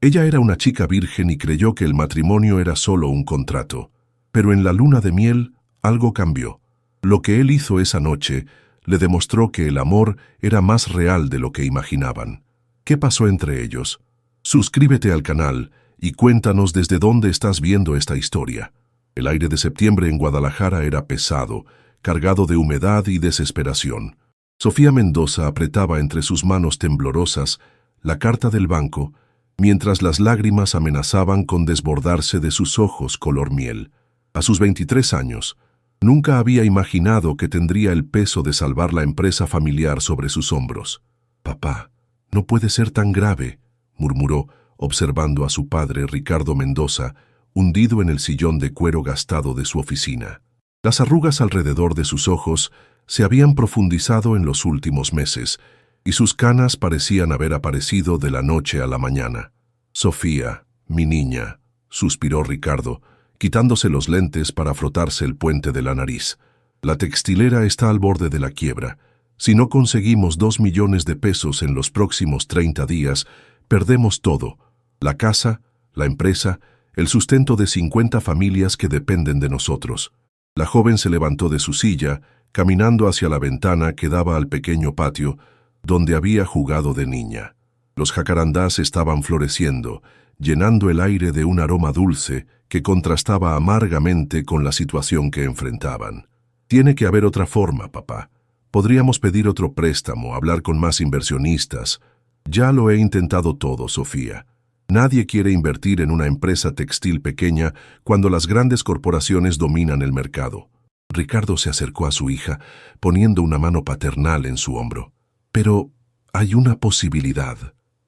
Ella era una chica virgen y creyó que el matrimonio era solo un contrato. Pero en la luna de miel, algo cambió. Lo que él hizo esa noche le demostró que el amor era más real de lo que imaginaban. ¿Qué pasó entre ellos? Suscríbete al canal y cuéntanos desde dónde estás viendo esta historia. El aire de septiembre en Guadalajara era pesado, cargado de humedad y desesperación. Sofía Mendoza apretaba entre sus manos temblorosas la carta del banco, mientras las lágrimas amenazaban con desbordarse de sus ojos color miel. A sus 23 años, nunca había imaginado que tendría el peso de salvar la empresa familiar sobre sus hombros. «Papá, no puede ser tan grave», murmuró, observando a su padre, Ricardo Mendoza, hundido en el sillón de cuero gastado de su oficina. Las arrugas alrededor de sus ojos se habían profundizado en los últimos meses, y sus canas parecían haber aparecido de la noche a la mañana. «Sofía, mi niña», suspiró Ricardo, quitándose los lentes para frotarse el puente de la nariz. «La textilera está al borde de la quiebra. Si no conseguimos 2 millones de pesos en los próximos 30 días, perdemos todo: la casa, la empresa, el sustento de 50 familias que dependen de nosotros». La joven se levantó de su silla, caminando hacia la ventana que daba al pequeño patio, donde había jugado de niña. Los jacarandás estaban floreciendo, llenando el aire de un aroma dulce que contrastaba amargamente con la situación que enfrentaban. «Tiene que haber otra forma, papá. Podríamos pedir otro préstamo, hablar con más inversionistas. Ya lo he intentado todo, Sofía. Nadie quiere invertir en una empresa textil pequeña cuando las grandes corporaciones dominan el mercado». Ricardo se acercó a su hija, poniendo una mano paternal en su hombro. «Pero hay una posibilidad».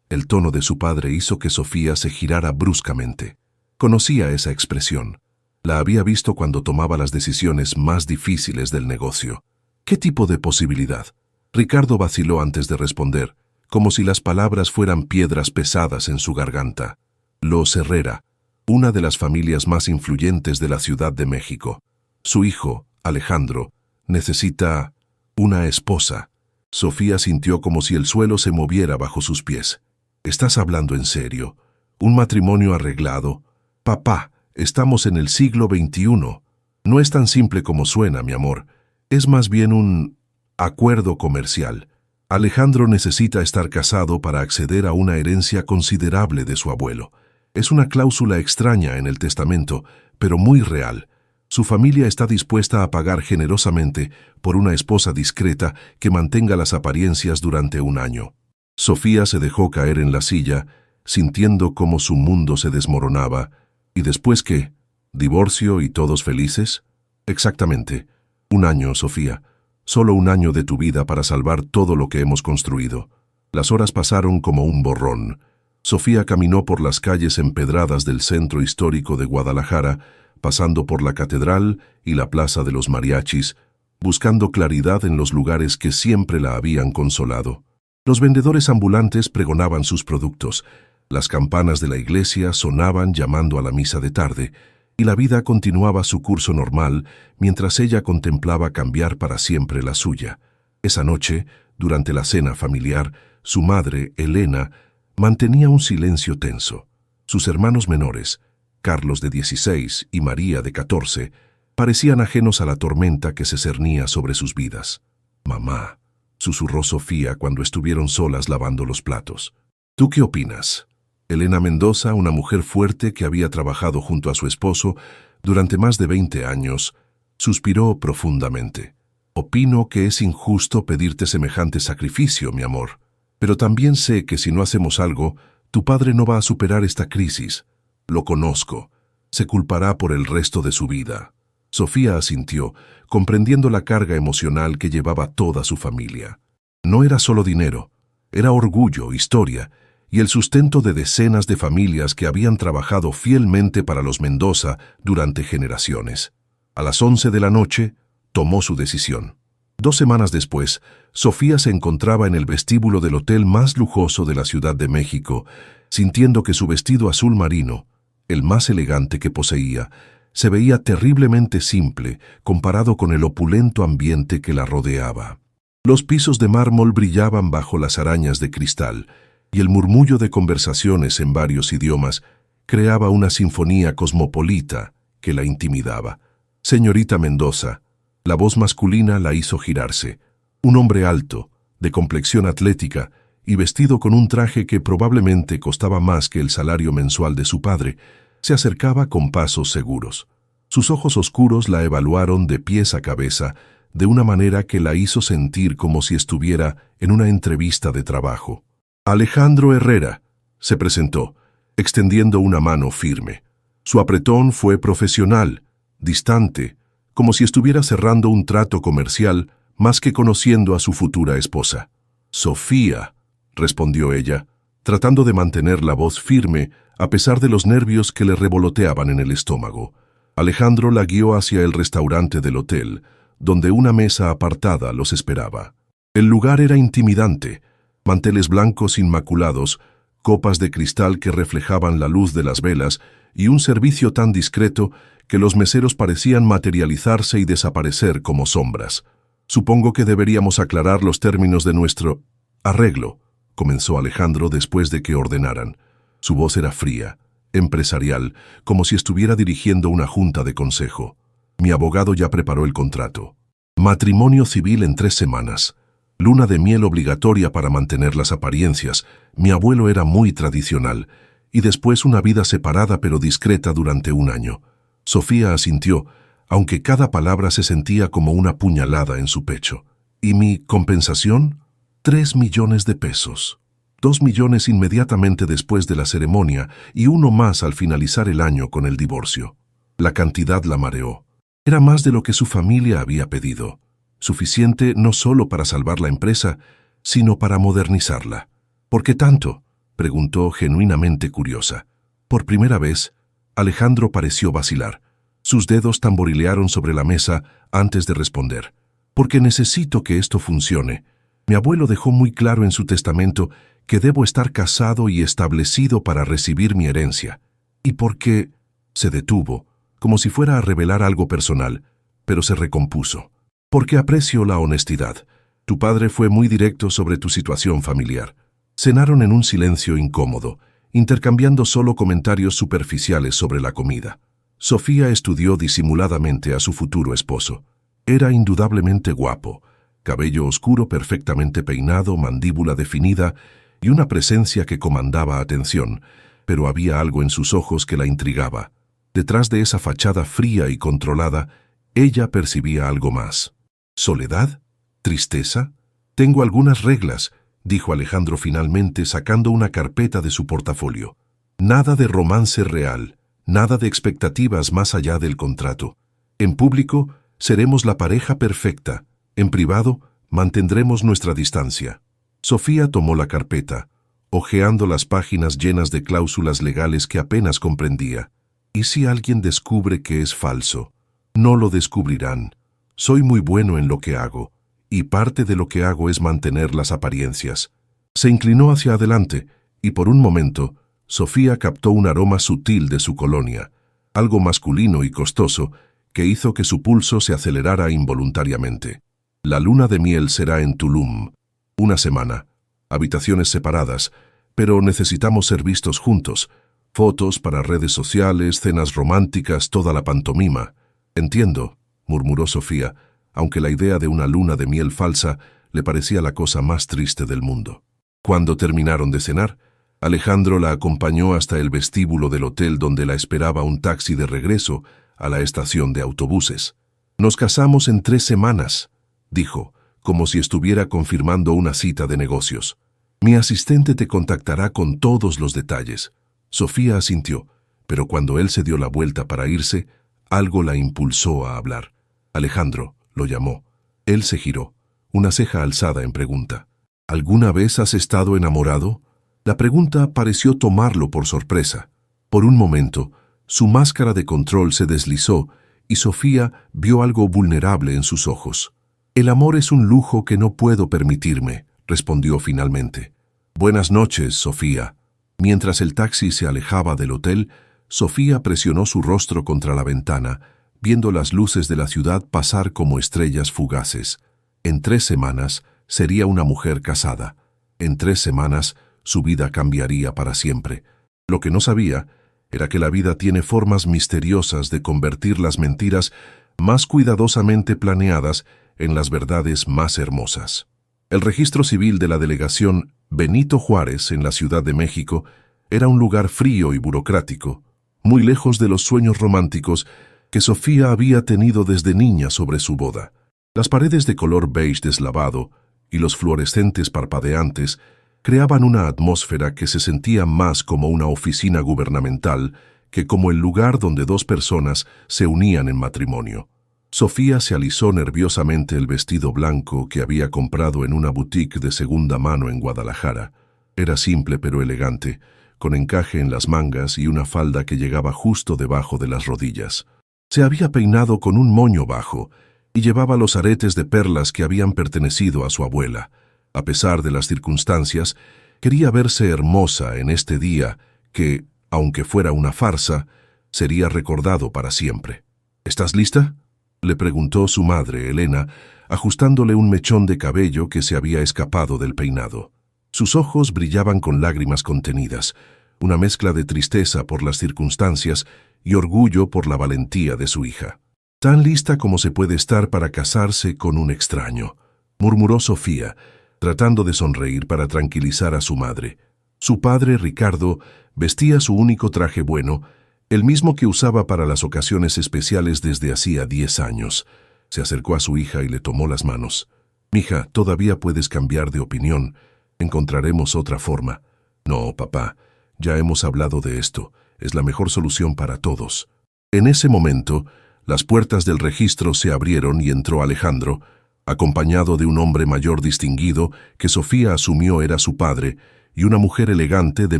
El tono de su padre hizo que Sofía se girara bruscamente. Conocía esa expresión. La había visto cuando tomaba las decisiones más difíciles del negocio. ¿Qué tipo de posibilidad? Ricardo vaciló antes de responder, como si las palabras fueran piedras pesadas en su garganta. Los Herrera, una de las familias más influyentes de la Ciudad de México. Su hijo, Alejandro, necesita una esposa. Sofía sintió como si el suelo se moviera bajo sus pies. «¿Estás hablando en serio? ¿Un matrimonio arreglado? Papá, estamos en el siglo XXI. No es tan simple como suena, mi amor. Es más bien un acuerdo comercial. Alejandro necesita estar casado para acceder a una herencia considerable de su abuelo. Es una cláusula extraña en el testamento, pero muy real. Su familia está dispuesta a pagar generosamente por una esposa discreta que mantenga las apariencias durante 1 año». Sofía se dejó caer en la silla, sintiendo cómo su mundo se desmoronaba. ¿Y después qué? ¿Divorcio y todos felices? Exactamente. 1 año, Sofía. Solo 1 año de tu vida para salvar todo lo que hemos construido. Las horas pasaron como un borrón. Sofía caminó por las calles empedradas del centro histórico de Guadalajara, pasando por la catedral y la plaza de los mariachis, buscando claridad en los lugares que siempre la habían consolado. Los vendedores ambulantes pregonaban sus productos, las campanas de la iglesia sonaban llamando a la misa de tarde, y la vida continuaba su curso normal mientras ella contemplaba cambiar para siempre la suya. Esa noche, durante la cena familiar, su madre, Elena, mantenía un silencio tenso. Sus hermanos menores, Carlos de 16 y María de 14, parecían ajenos a la tormenta que se cernía sobre sus vidas. «Mamá», susurró Sofía cuando estuvieron solas lavando los platos. «¿Tú qué opinas?». Elena Mendoza, una mujer fuerte que había trabajado junto a su esposo durante más de 20 años, suspiró profundamente. «Opino que es injusto pedirte semejante sacrificio, mi amor. Pero también sé que si no hacemos algo, tu padre no va a superar esta crisis. Lo conozco. Se culpará por el resto de su vida». Sofía asintió, comprendiendo la carga emocional que llevaba toda su familia. No era solo dinero, era orgullo, historia y el sustento de decenas de familias que habían trabajado fielmente para los Mendoza durante generaciones. A las 11 de la noche, tomó su decisión. 2 semanas después, Sofía se encontraba en el vestíbulo del hotel más lujoso de la Ciudad de México, sintiendo que su vestido azul marino, el más elegante que poseía, se veía terriblemente simple comparado con el opulento ambiente que la rodeaba. Los pisos de mármol brillaban bajo las arañas de cristal, y el murmullo de conversaciones en varios idiomas creaba una sinfonía cosmopolita que la intimidaba. Señorita Mendoza, la voz masculina la hizo girarse. Un hombre alto, de complexión atlética y vestido con un traje que probablemente costaba más que el salario mensual de su padre, se acercaba con pasos seguros. Sus ojos oscuros la evaluaron de pies a cabeza de una manera que la hizo sentir como si estuviera en una entrevista de trabajo. Alejandro Herrera, se presentó, extendiendo una mano firme. Su apretón fue profesional, distante, como si estuviera cerrando un trato comercial más que conociendo a su futura esposa. Sofía, respondió ella, tratando de mantener la voz firme a pesar de los nervios que le revoloteaban en el estómago. Alejandro la guió hacia el restaurante del hotel, donde una mesa apartada los esperaba. El lugar era intimidante, manteles blancos inmaculados, copas de cristal que reflejaban la luz de las velas y un servicio tan discreto que los meseros parecían materializarse y desaparecer como sombras. Supongo que deberíamos aclarar los términos de nuestro arreglo, comenzó Alejandro después de que ordenaran. Su voz era fría, empresarial, como si estuviera dirigiendo una junta de consejo. Mi abogado ya preparó el contrato. Matrimonio civil en 3 semanas. Luna de miel obligatoria para mantener las apariencias. Mi abuelo era muy tradicional. Y después una vida separada pero discreta durante 1 año. Sofía asintió, aunque cada palabra se sentía como una puñalada en su pecho. ¿Y mi compensación? 3 millones de pesos. 2 millones inmediatamente después de la ceremonia y 1 más al finalizar el año con el divorcio. La cantidad la mareó. Era más de lo que su familia había pedido. Suficiente no solo para salvar la empresa, sino para modernizarla. ¿Por qué tanto?, preguntó genuinamente curiosa. Por primera vez, Alejandro pareció vacilar. Sus dedos tamborilearon sobre la mesa antes de responder. Porque necesito que esto funcione. Mi abuelo dejó muy claro en su testamento que debo estar casado y establecido para recibir mi herencia. Y porque se detuvo, como si fuera a revelar algo personal, pero se recompuso. Porque aprecio la honestidad. Tu padre fue muy directo sobre tu situación familiar. Cenaron en un silencio incómodo, intercambiando solo comentarios superficiales sobre la comida. Sofía estudió disimuladamente a su futuro esposo. Era indudablemente guapo, cabello oscuro perfectamente peinado, mandíbula definida y una presencia que comandaba atención, pero había algo en sus ojos que la intrigaba. Detrás de esa fachada fría y controlada, ella percibía algo más. ¿Soledad? ¿Tristeza? Tengo algunas reglas, dijo Alejandro finalmente sacando una carpeta de su portafolio. Nada de romance real, nada de expectativas más allá del contrato. En público, seremos la pareja perfecta. En privado, mantendremos nuestra distancia. Sofía tomó la carpeta, hojeando las páginas llenas de cláusulas legales que apenas comprendía. ¿Y si alguien descubre que es falso? No lo descubrirán. Soy muy bueno en lo que hago, y parte de lo que hago es mantener las apariencias. Se inclinó hacia adelante, y por un momento, Sofía captó un aroma sutil de su colonia, algo masculino y costoso, que hizo que su pulso se acelerara involuntariamente. La luna de miel será en Tulum. 1 semana. Habitaciones separadas, pero necesitamos ser vistos juntos. Fotos para redes sociales, cenas románticas, toda la pantomima. Entiendo, murmuró Sofía, aunque la idea de una luna de miel falsa le parecía la cosa más triste del mundo. Cuando terminaron de cenar, Alejandro la acompañó hasta el vestíbulo del hotel donde la esperaba un taxi de regreso a la estación de autobuses. Nos casamos en 3 semanas, dijo, como si estuviera confirmando una cita de negocios. Mi asistente te contactará con todos los detalles. Sofía asintió, pero cuando él se dio la vuelta para irse, algo la impulsó a hablar. Alejandro, lo llamó. Él se giró, una ceja alzada en pregunta. ¿Alguna vez has estado enamorado? La pregunta pareció tomarlo por sorpresa. Por un momento, su máscara de control se deslizó y Sofía vio algo vulnerable en sus ojos. El amor es un lujo que no puedo permitirme, respondió finalmente. Buenas noches, Sofía. Mientras el taxi se alejaba del hotel, Sofía presionó su rostro contra la ventana, viendo las luces de la ciudad pasar como estrellas fugaces. En 3 semanas sería una mujer casada. En 3 semanas su vida cambiaría para siempre. Lo que no sabía era que la vida tiene formas misteriosas de convertir las mentiras más cuidadosamente planeadas en las verdades más hermosas. El registro civil de la delegación Benito Juárez en la Ciudad de México era un lugar frío y burocrático, muy lejos de los sueños románticos que Sofía había tenido desde niña sobre su boda. Las paredes de color beige deslavado y los fluorescentes parpadeantes creaban una atmósfera que se sentía más como una oficina gubernamental que como el lugar donde dos personas se unían en matrimonio. Sofía se alisó nerviosamente el vestido blanco que había comprado en una boutique de segunda mano en Guadalajara. Era simple pero elegante, con encaje en las mangas y una falda que llegaba justo debajo de las rodillas. Se había peinado con un moño bajo y llevaba los aretes de perlas que habían pertenecido a su abuela. A pesar de las circunstancias, quería verse hermosa en este día que, aunque fuera una farsa, sería recordado para siempre. ¿Estás lista?, le preguntó su madre, Elena, ajustándole un mechón de cabello que se había escapado del peinado. Sus ojos brillaban con lágrimas contenidas, una mezcla de tristeza por las circunstancias y orgullo por la valentía de su hija. «Tan lista como se puede estar para casarse con un extraño», murmuró Sofía, tratando de sonreír para tranquilizar a su madre. Su padre, Ricardo, vestía su único traje bueno, el mismo que usaba para las ocasiones especiales desde hacía 10 años. Se acercó a su hija y le tomó las manos. «Mija, todavía puedes cambiar de opinión. Encontraremos otra forma». «No, papá, ya hemos hablado de esto. Es la mejor solución para todos». En ese momento, las puertas del registro se abrieron y entró Alejandro, acompañado de un hombre mayor distinguido que Sofía asumió era su padre y una mujer elegante de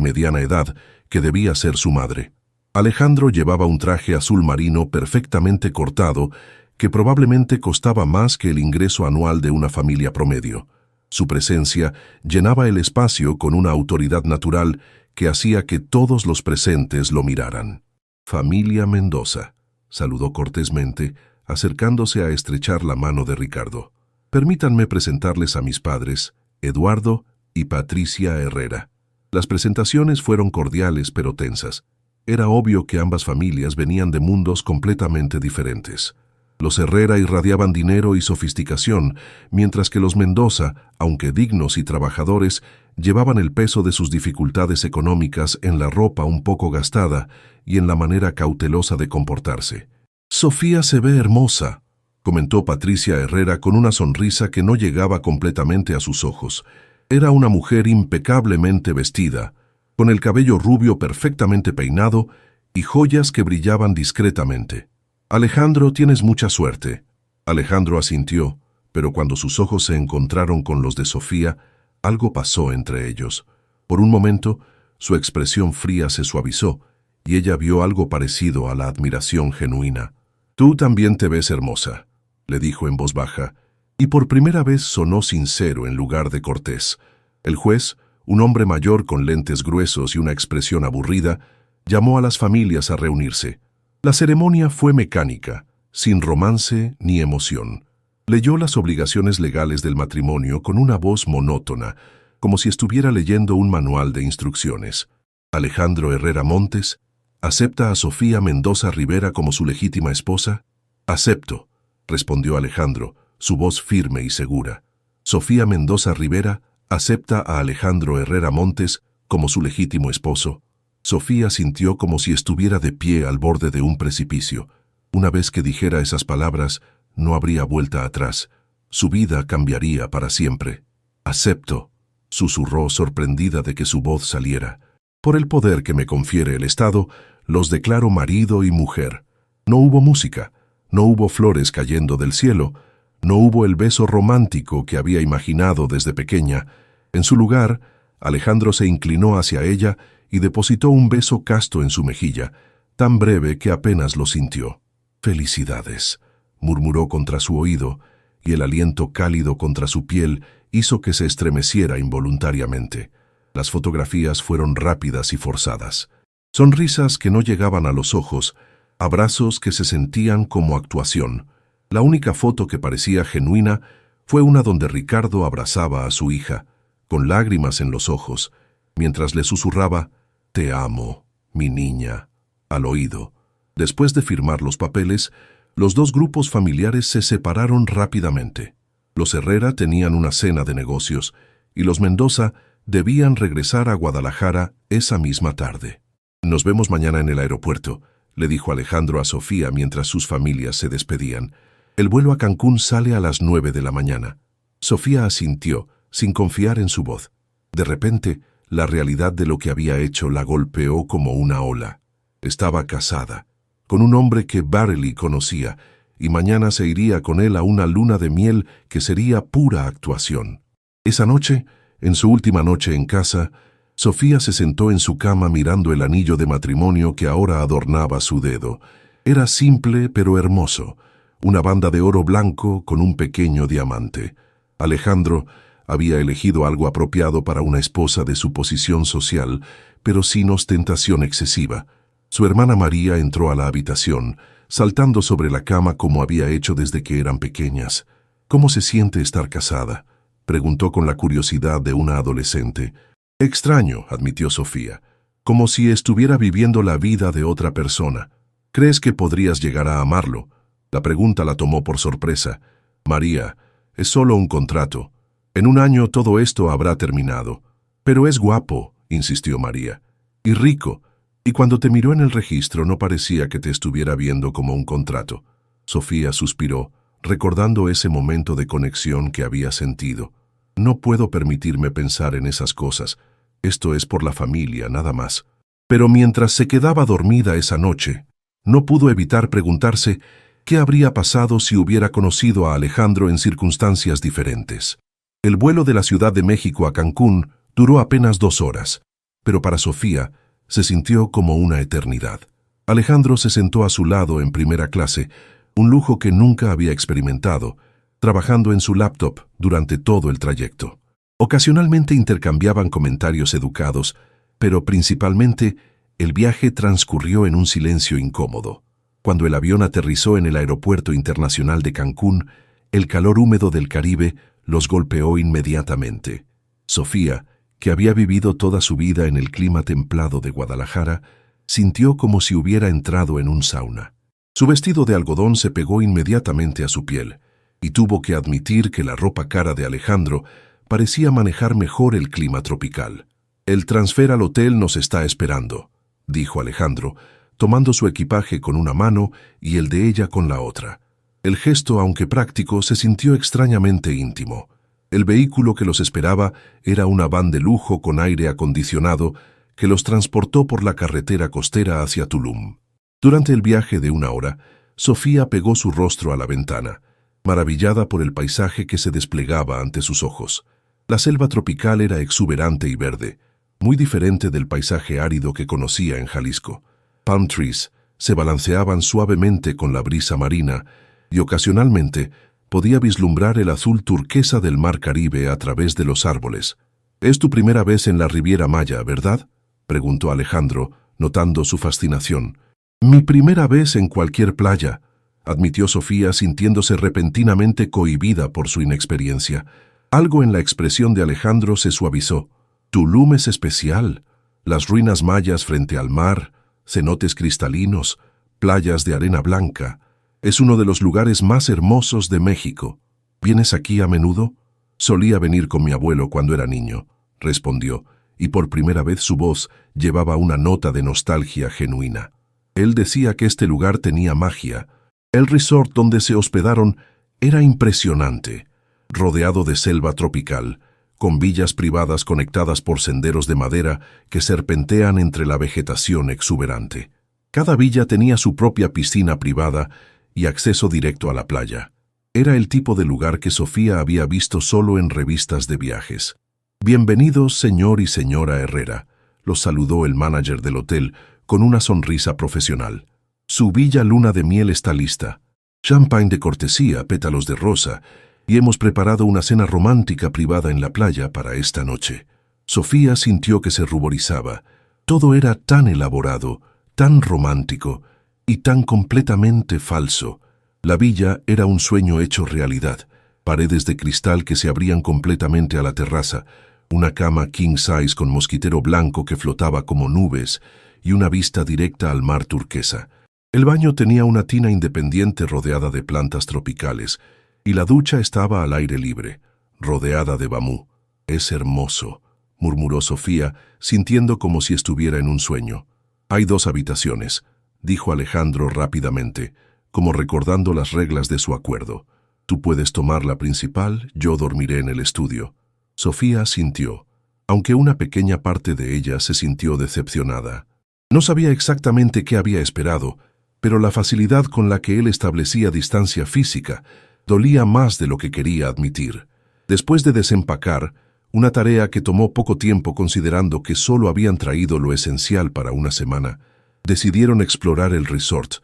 mediana edad que debía ser su madre. Alejandro llevaba un traje azul marino perfectamente cortado que probablemente costaba más que el ingreso anual de una familia promedio. Su presencia llenaba el espacio con una autoridad natural que hacía que todos los presentes lo miraran. «Familia Mendoza», saludó cortésmente, acercándose a estrechar la mano de Ricardo. «Permítanme presentarles a mis padres, Eduardo y Patricia Herrera». Las presentaciones fueron cordiales pero tensas. Era obvio que ambas familias venían de mundos completamente diferentes. Los Herrera irradiaban dinero y sofisticación, mientras que los Mendoza, aunque dignos y trabajadores, llevaban el peso de sus dificultades económicas en la ropa un poco gastada y en la manera cautelosa de comportarse. «Sofía se ve hermosa», comentó Patricia Herrera con una sonrisa que no llegaba completamente a sus ojos. Era una mujer impecablemente vestida, con el cabello rubio perfectamente peinado y joyas que brillaban discretamente. «Alejandro, tienes mucha suerte». Alejandro asintió, pero cuando sus ojos se encontraron con los de Sofía, algo pasó entre ellos. Por un momento, su expresión fría se suavizó y ella vio algo parecido a la admiración genuina. «Tú también te ves hermosa», le dijo en voz baja, y por primera vez sonó sincero en lugar de cortés. El juez, un hombre mayor con lentes gruesos y una expresión aburrida, llamó a las familias a reunirse. La ceremonia fue mecánica, sin romance ni emoción. Leyó las obligaciones legales del matrimonio con una voz monótona, como si estuviera leyendo un manual de instrucciones. «Alejandro Herrera Montes, ¿acepta a Sofía Mendoza Rivera como su legítima esposa?» «Acepto», respondió Alejandro, su voz firme y segura. «Sofía Mendoza Rivera acepta a Alejandro Herrera Montes como su legítimo esposo». Sofía sintió como si estuviera de pie al borde de un precipicio. Una vez que dijera esas palabras, no habría vuelta atrás. Su vida cambiaría para siempre. «Acepto», susurró sorprendida de que su voz saliera. «Por el poder que me confiere el Estado, los declaro marido y mujer». No hubo música, no hubo flores cayendo del cielo, no hubo el beso romántico que había imaginado desde pequeña. En su lugar, Alejandro se inclinó hacia ella y depositó un beso casto en su mejilla, tan breve que apenas lo sintió. «Felicidades», murmuró contra su oído, y el aliento cálido contra su piel hizo que se estremeciera involuntariamente. Las fotografías fueron rápidas y forzadas. Sonrisas que no llegaban a los ojos, abrazos que se sentían como actuación. La única foto que parecía genuina fue una donde Ricardo abrazaba a su hija, con lágrimas en los ojos, mientras le susurraba, «Te amo, mi niña», al oído. Después de firmar los papeles, los dos grupos familiares se separaron rápidamente. Los Herrera tenían una cena de negocios y los Mendoza debían regresar a Guadalajara esa misma tarde. «Nos vemos mañana en el aeropuerto», le dijo Alejandro a Sofía mientras sus familias se despedían. «El vuelo a Cancún sale a las 9 de la mañana». Sofía asintió, sin confiar en su voz. De repente, la realidad de lo que había hecho la golpeó como una ola. Estaba casada, con un hombre que Barely conocía, y mañana se iría con él a una luna de miel que sería pura actuación. Esa noche, en su última noche en casa, Sofía se sentó en su cama mirando el anillo de matrimonio que ahora adornaba su dedo. Era simple pero hermoso, una banda de oro blanco con un pequeño diamante. Alejandro había elegido algo apropiado para una esposa de su posición social, pero sin ostentación excesiva. Su hermana María entró a la habitación, saltando sobre la cama como había hecho desde que eran pequeñas. «¿Cómo se siente estar casada?», preguntó con la curiosidad de una adolescente. «Extraño», admitió Sofía, «como si estuviera viviendo la vida de otra persona. ¿Crees que podrías llegar a amarlo?». La pregunta la tomó por sorpresa. «María, es solo un contrato. En un año todo esto habrá terminado». «Pero es guapo», insistió María, «y rico, y cuando te miró en el registro no parecía que te estuviera viendo como un contrato». Sofía suspiró, recordando ese momento de conexión que había sentido. «No puedo permitirme pensar en esas cosas. Esto es por la familia, nada más». Pero mientras se quedaba dormida esa noche, no pudo evitar preguntarse qué habría pasado si hubiera conocido a Alejandro en circunstancias diferentes. El vuelo de la Ciudad de México a Cancún duró apenas 2 horas, pero para Sofía se sintió como una eternidad. Alejandro se sentó a su lado en primera clase, un lujo que nunca había experimentado, trabajando en su laptop durante todo el trayecto. Ocasionalmente intercambiaban comentarios educados, pero principalmente el viaje transcurrió en un silencio incómodo. Cuando el avión aterrizó en el Aeropuerto Internacional de Cancún, el calor húmedo del Caribe los golpeó inmediatamente. Sofía, que había vivido toda su vida en el clima templado de Guadalajara, sintió como si hubiera entrado en un sauna. Su vestido de algodón se pegó inmediatamente a su piel, y tuvo que admitir que la ropa cara de Alejandro parecía manejar mejor el clima tropical. «El transfer al hotel nos está esperando», dijo Alejandro, tomando su equipaje con una mano y el de ella con la otra. El gesto, aunque práctico, se sintió extrañamente íntimo. El vehículo que los esperaba era una van de lujo con aire acondicionado que los transportó por la carretera costera hacia Tulum. Durante el viaje de 1 hora, Sofía pegó su rostro a la ventana, maravillada por el paisaje que se desplegaba ante sus ojos. La selva tropical era exuberante y verde, muy diferente del paisaje árido que conocía en Jalisco. Palm trees se balanceaban suavemente con la brisa marina y ocasionalmente podía vislumbrar el azul turquesa del mar Caribe a través de los árboles. «Es tu primera vez en la Riviera Maya, ¿verdad?», preguntó Alejandro, notando su fascinación. «Mi primera vez en cualquier playa», admitió Sofía sintiéndose repentinamente cohibida por su inexperiencia. Algo en la expresión de Alejandro se suavizó. «Tulum es especial. Las ruinas mayas frente al mar, cenotes cristalinos, playas de arena blanca. Es uno de los lugares más hermosos de México. ¿Vienes aquí a menudo?». «Solía venir con mi abuelo cuando era niño», respondió, y por primera vez su voz llevaba una nota de nostalgia genuina. Él decía que este lugar tenía magia. El resort donde se hospedaron era impresionante, rodeado de selva tropical, con villas privadas conectadas por senderos de madera que serpentean entre la vegetación exuberante. Cada villa tenía su propia piscina privada y acceso directo a la playa. Era el tipo de lugar que Sofía había visto solo en revistas de viajes. «Bienvenidos, señor y señora Herrera», los saludó el manager del hotel con una sonrisa profesional. «Su villa luna de miel está lista. Champagne de cortesía, pétalos de rosa, y hemos preparado una cena romántica privada en la playa para esta noche». Sofía sintió que se ruborizaba. Todo era tan elaborado, tan romántico y tan completamente falso. La villa era un sueño hecho realidad, paredes de cristal que se abrían completamente a la terraza, Una cama king size con mosquitero blanco que flotaba como nubes y una vista directa al mar turquesa. El baño tenía una tina independiente rodeada de plantas tropicales y la ducha estaba al aire libre, rodeada de bambú. «Es hermoso», murmuró Sofía, sintiendo como si estuviera en un sueño. «Hay 2 habitaciones», dijo Alejandro rápidamente, como recordando las reglas de su acuerdo. «Tú puedes tomar la principal, yo dormiré en el estudio». Sofía asintió, aunque una pequeña parte de ella se sintió decepcionada. No sabía exactamente qué había esperado, pero la facilidad con la que él establecía distancia física dolía más de lo que quería admitir. Después de desempacar, una tarea que tomó poco tiempo considerando que solo habían traído lo esencial para una semana, decidieron explorar el resort.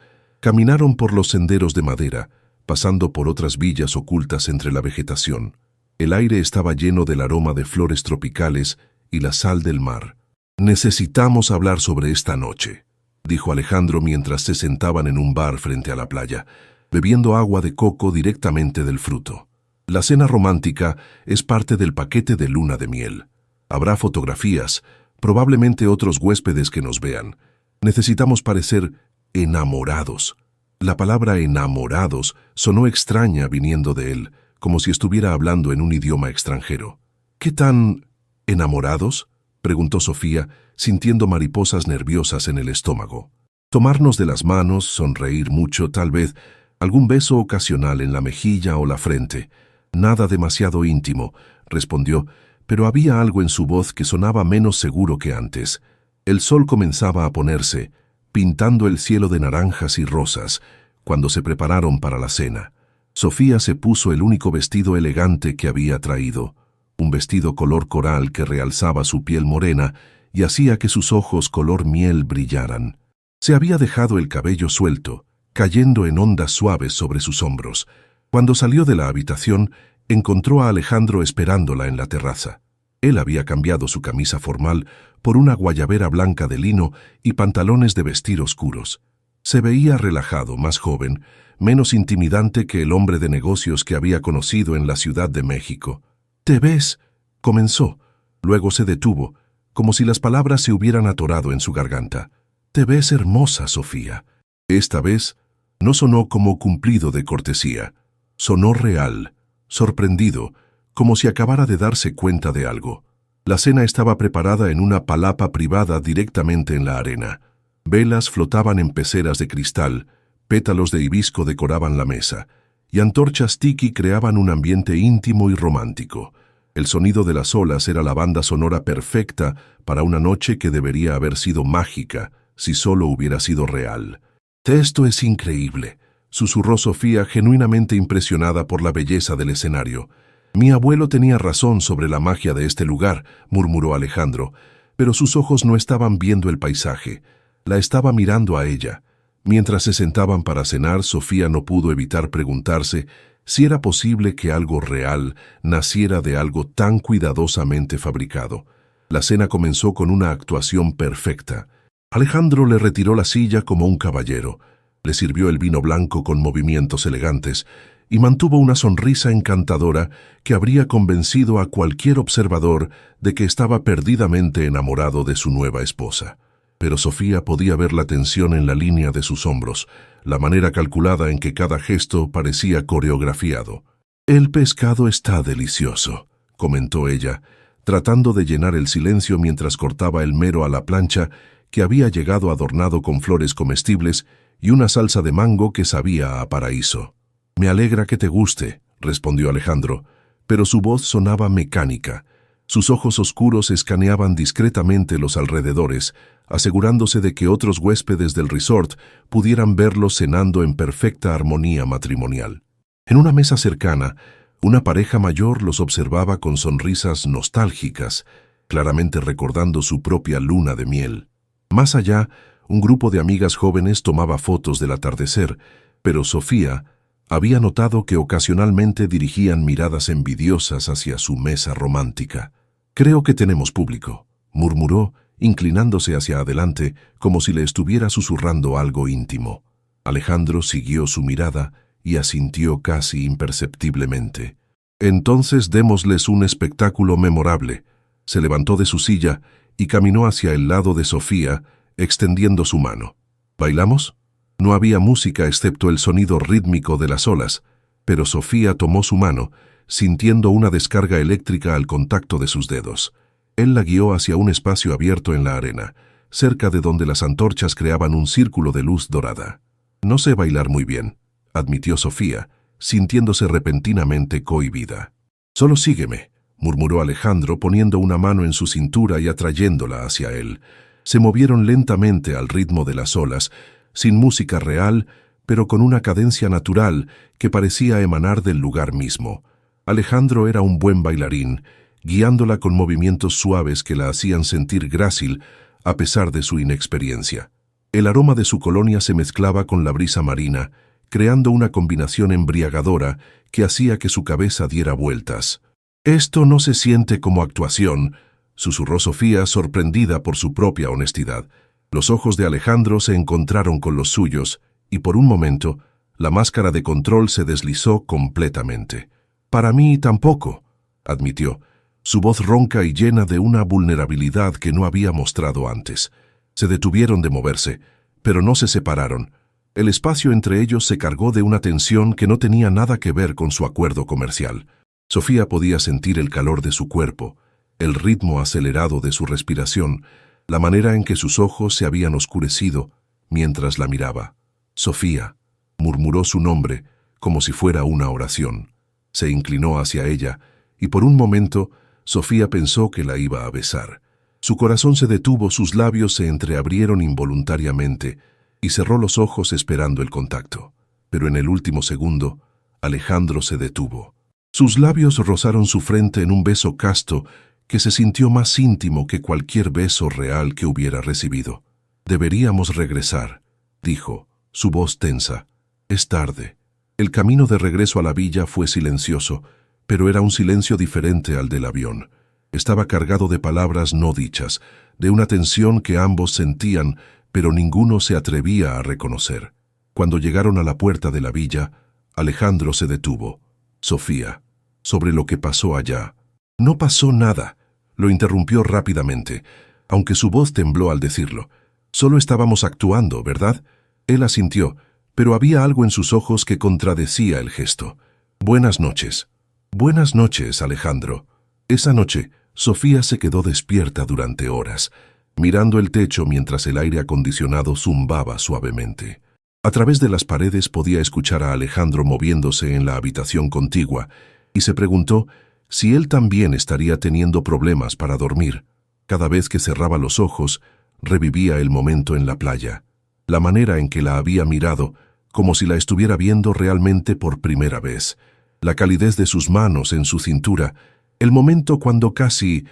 Caminaron por los senderos de madera, pasando por otras villas ocultas entre la vegetación. El aire estaba lleno del aroma de flores tropicales y la sal del mar. «Necesitamos hablar sobre esta noche», dijo Alejandro mientras se sentaban en un bar frente a la playa, bebiendo agua de coco directamente del fruto. «La cena romántica es parte del paquete de luna de miel. Habrá fotografías, probablemente otros huéspedes que nos vean. Necesitamos parecer enamorados». La palabra enamorados sonó extraña viniendo de él, como si estuviera hablando en un idioma extranjero. «¿Qué tan enamorados?», preguntó Sofía, sintiendo mariposas nerviosas en el estómago. «Tomarnos de las manos, sonreír mucho, tal vez algún beso ocasional en la mejilla o la frente. Nada demasiado íntimo», respondió, pero había algo en su voz que sonaba menos seguro que antes. El sol comenzaba a ponerse, pintando el cielo de naranjas y rosas, cuando se prepararon para la cena. Sofía se puso el único vestido elegante que había traído, un vestido color coral que realzaba su piel morena y hacía que sus ojos color miel brillaran. Se había dejado el cabello suelto, cayendo en ondas suaves sobre sus hombros. Cuando salió de la habitación, encontró a Alejandro esperándola en la terraza. Él había cambiado su camisa formal por una guayabera blanca de lino y pantalones de vestir oscuros. Se veía relajado, más joven, menos intimidante que el hombre de negocios que había conocido en la Ciudad de México. «¿Te ves?», comenzó. Luego se detuvo, como si las palabras se hubieran atorado en su garganta. «Te ves hermosa, Sofía». Esta vez no sonó como cumplido de cortesía. Sonó real, sorprendido, como si acabara de darse cuenta de algo. La cena estaba preparada en una palapa privada directamente en la arena. Velas flotaban en peceras de cristal, pétalos de hibisco decoraban la mesa, y antorchas tiki creaban un ambiente íntimo y romántico. El sonido de las olas era la banda sonora perfecta para una noche que debería haber sido mágica si solo hubiera sido real. «Esto es increíble», susurró Sofía, genuinamente impresionada por la belleza del escenario. «Mi abuelo tenía razón sobre la magia de este lugar», murmuró Alejandro, pero sus ojos no estaban viendo el paisaje, la estaba mirando a ella. Mientras se sentaban para cenar, Sofía no pudo evitar preguntarse si era posible que algo real naciera de algo tan cuidadosamente fabricado. La cena comenzó con una actuación perfecta. Alejandro le retiró la silla como un caballero, le sirvió el vino blanco con movimientos elegantes y mantuvo una sonrisa encantadora que habría convencido a cualquier observador de que estaba perdidamente enamorado de su nueva esposa. Pero Sofía podía ver la tensión en la línea de sus hombros, la manera calculada en que cada gesto parecía coreografiado. «El pescado está delicioso», comentó ella, tratando de llenar el silencio mientras cortaba el mero a la plancha que había llegado adornado con flores comestibles y una salsa de mango que sabía a paraíso. «Me alegra que te guste», respondió Alejandro, pero su voz sonaba mecánica. Sus ojos oscuros escaneaban discretamente los alrededores, asegurándose de que otros huéspedes del resort pudieran verlos cenando en perfecta armonía matrimonial. En una mesa cercana, una pareja mayor los observaba con sonrisas nostálgicas, claramente recordando su propia luna de miel. Más allá, un grupo de amigas jóvenes tomaba fotos del atardecer, pero Sofía había notado que ocasionalmente dirigían miradas envidiosas hacia su mesa romántica. «Creo que tenemos público», murmuró, inclinándose hacia adelante como si le estuviera susurrando algo íntimo. Alejandro siguió su mirada y asintió casi imperceptiblemente. «Entonces démosles un espectáculo memorable. Se levantó de su silla y caminó hacia el lado de Sofía, extendiendo su mano. ¿Bailamos? No había música excepto el sonido rítmico de las olas, pero Sofía tomó su mano, sintiendo una descarga eléctrica al contacto de sus dedos. Él la guió hacia un espacio abierto en la arena, cerca de donde las antorchas creaban un círculo de luz dorada. «No sé bailar muy bien», admitió Sofía, sintiéndose repentinamente cohibida. «Solo sígueme», murmuró Alejandro poniendo una mano en su cintura y atrayéndola hacia él. Se movieron lentamente al ritmo de las olas, sin música real, pero con una cadencia natural que parecía emanar del lugar mismo. Alejandro era un buen bailarín, guiándola con movimientos suaves que la hacían sentir grácil a pesar de su inexperiencia. El aroma de su colonia se mezclaba con la brisa marina, creando una combinación embriagadora que hacía que su cabeza diera vueltas. «Esto no se siente como actuación», susurró Sofía, sorprendida por su propia honestidad. Los ojos de Alejandro se encontraron con los suyos, y por un momento, la máscara de control se deslizó completamente. «Para mí tampoco», admitió, su voz ronca y llena de una vulnerabilidad que no había mostrado antes. Se detuvieron de moverse, pero no se separaron. El espacio entre ellos se cargó de una tensión que no tenía nada que ver con su acuerdo comercial. Sofía podía sentir el calor de su cuerpo, el ritmo acelerado de su respiración, la manera en que sus ojos se habían oscurecido mientras la miraba. «Sofía», murmuró su nombre como si fuera una oración. Se inclinó hacia ella, y por un momento Sofía pensó que la iba a besar. Su corazón se detuvo, sus labios se entreabrieron involuntariamente, y cerró los ojos esperando el contacto. Pero en el último segundo, Alejandro se detuvo. Sus labios rozaron su frente en un beso casto que se sintió más íntimo que cualquier beso real que hubiera recibido. «Deberíamos regresar», dijo, su voz tensa. «Es tarde». El camino de regreso a la villa fue silencioso, pero era un silencio diferente al del avión. Estaba cargado de palabras no dichas, de una tensión que ambos sentían, pero ninguno se atrevía a reconocer. Cuando llegaron a la puerta de la villa, Alejandro se detuvo. «Sofía, sobre lo que pasó allá». «No pasó nada», lo interrumpió rápidamente, aunque su voz tembló al decirlo. «Solo estábamos actuando, ¿verdad?» Él asintió, pero había algo en sus ojos que contradecía el gesto. «Buenas noches». «Buenas noches, Alejandro». Esa noche, Sofía se quedó despierta durante horas, mirando el techo mientras el aire acondicionado zumbaba suavemente. A través de las paredes podía escuchar a Alejandro moviéndose en la habitación contigua, y se preguntó si él también estaría teniendo problemas para dormir. Cada vez que cerraba los ojos, revivía el momento en la playa, la manera en que la había mirado, como si la estuviera viendo realmente por primera vez, la calidez de sus manos en su cintura, el momento cuando casi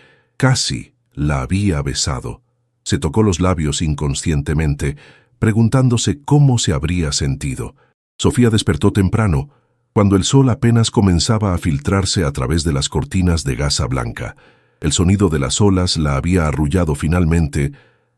la había besado. Se tocó los labios inconscientemente, preguntándose cómo se habría sentido. Sofía despertó temprano, cuando el sol apenas comenzaba a filtrarse a través de las cortinas de gasa blanca. El sonido de las olas la había arrullado finalmente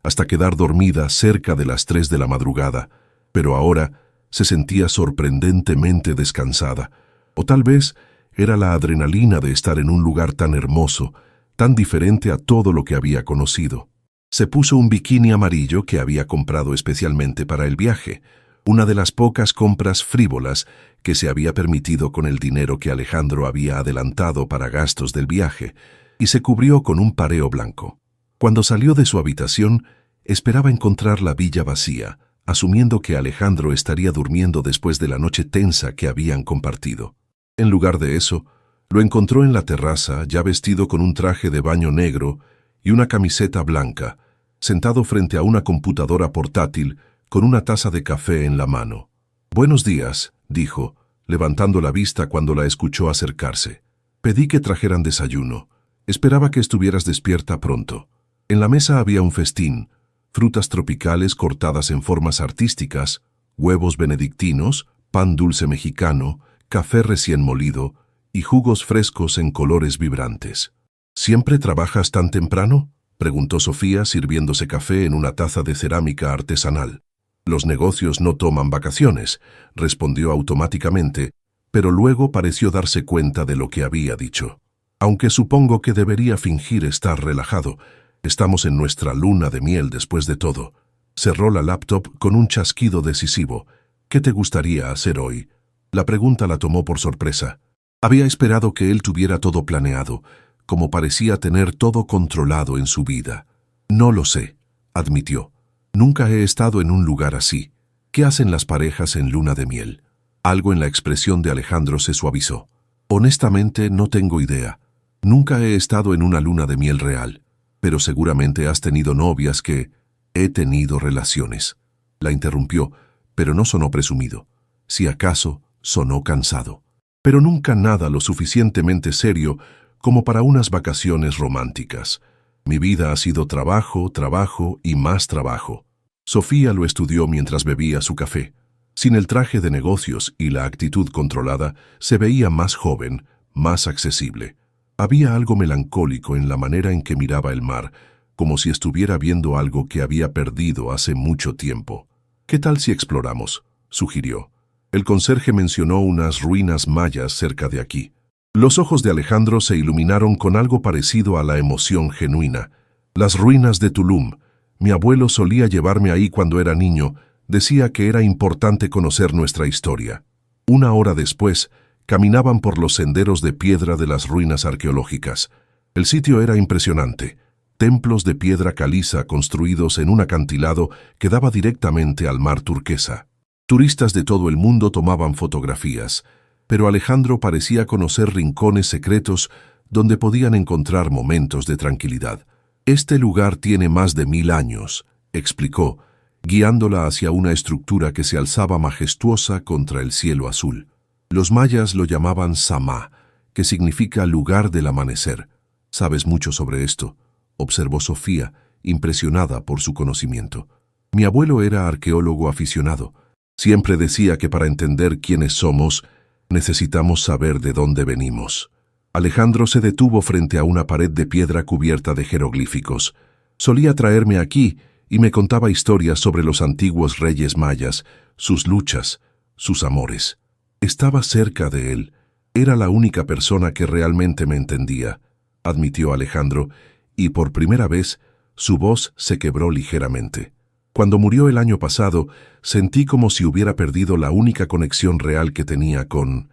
hasta quedar dormida cerca de las 3 de la madrugada, pero ahora se sentía sorprendentemente descansada. O tal vez era la adrenalina de estar en un lugar tan hermoso, tan diferente a todo lo que había conocido. Se puso un bikini amarillo que había comprado especialmente para el viaje, una de las pocas compras frívolas que se había permitido con el dinero que Alejandro había adelantado para gastos del viaje, y se cubrió con un pareo blanco. Cuando salió de su habitación, esperaba encontrar la villa vacía, asumiendo que Alejandro estaría durmiendo después de la noche tensa que habían compartido. En lugar de eso, lo encontró en la terraza, ya vestido con un traje de baño negro y una camiseta blanca, sentado frente a una computadora portátil con una taza de café en la mano. «Buenos días», dijo, levantando la vista cuando la escuchó acercarse. «Pedí que trajeran desayuno. Esperaba que estuvieras despierta pronto». En la mesa había un festín, frutas tropicales cortadas en formas artísticas, huevos benedictinos, pan dulce mexicano, café recién molido y jugos frescos en colores vibrantes. «¿Siempre trabajas tan temprano?», preguntó Sofía sirviéndose café en una taza de cerámica artesanal. «Los negocios no toman vacaciones», respondió automáticamente, pero luego pareció darse cuenta de lo que había dicho. Aunque supongo que debería fingir estar relajado. Estamos en nuestra luna de miel después de todo. Cerró la laptop con un chasquido decisivo. ¿Qué te gustaría hacer hoy? La pregunta la tomó por sorpresa. Había esperado que él tuviera todo planeado, como parecía tener todo controlado en su vida. No lo sé, admitió. Nunca he estado en un lugar así. ¿Qué hacen las parejas en luna de miel? Algo en la expresión de Alejandro se suavizó. Honestamente, no tengo idea. Nunca he estado en una luna de miel real, pero seguramente has tenido novias que... He tenido relaciones. La interrumpió, pero no sonó presumido. Si acaso, sonó cansado. Pero nunca nada lo suficientemente serio como para unas vacaciones románticas. Mi vida ha sido trabajo, trabajo y más trabajo. Sofía lo estudió mientras bebía su café. Sin el traje de negocios y la actitud controlada, se veía más joven, más accesible. Había algo melancólico en la manera en que miraba el mar, como si estuviera viendo algo que había perdido hace mucho tiempo. ¿Qué tal si exploramos?, sugirió. El conserje mencionó unas ruinas mayas cerca de aquí. Los ojos de Alejandro se iluminaron con algo parecido a la emoción genuina. Las ruinas de Tulum. Mi abuelo solía llevarme ahí cuando era niño. Decía que era importante conocer nuestra historia. Una hora después, caminaban por los senderos de piedra de las ruinas arqueológicas. El sitio era impresionante. Templos de piedra caliza construidos en un acantilado que daba directamente al mar turquesa. Turistas de todo el mundo tomaban fotografías, pero Alejandro parecía conocer rincones secretos donde podían encontrar momentos de tranquilidad. Este lugar tiene más de 1000 años, explicó, guiándola hacia una estructura que se alzaba majestuosa contra el cielo azul. Los mayas lo llamaban Samá, que significa lugar del amanecer. ¿Sabes mucho sobre esto?, observó Sofía, impresionada por su conocimiento. Mi abuelo era arqueólogo aficionado. Siempre decía que para entender quiénes somos, necesitamos saber de dónde venimos. Alejandro se detuvo frente a una pared de piedra cubierta de jeroglíficos. Solía traerme aquí y me contaba historias sobre los antiguos reyes mayas, sus luchas, sus amores. Estaba cerca de él. Era la única persona que realmente me entendía, admitió Alejandro, y por primera vez su voz se quebró ligeramente. Cuando murió el año pasado, sentí como si hubiera perdido la única conexión real que tenía con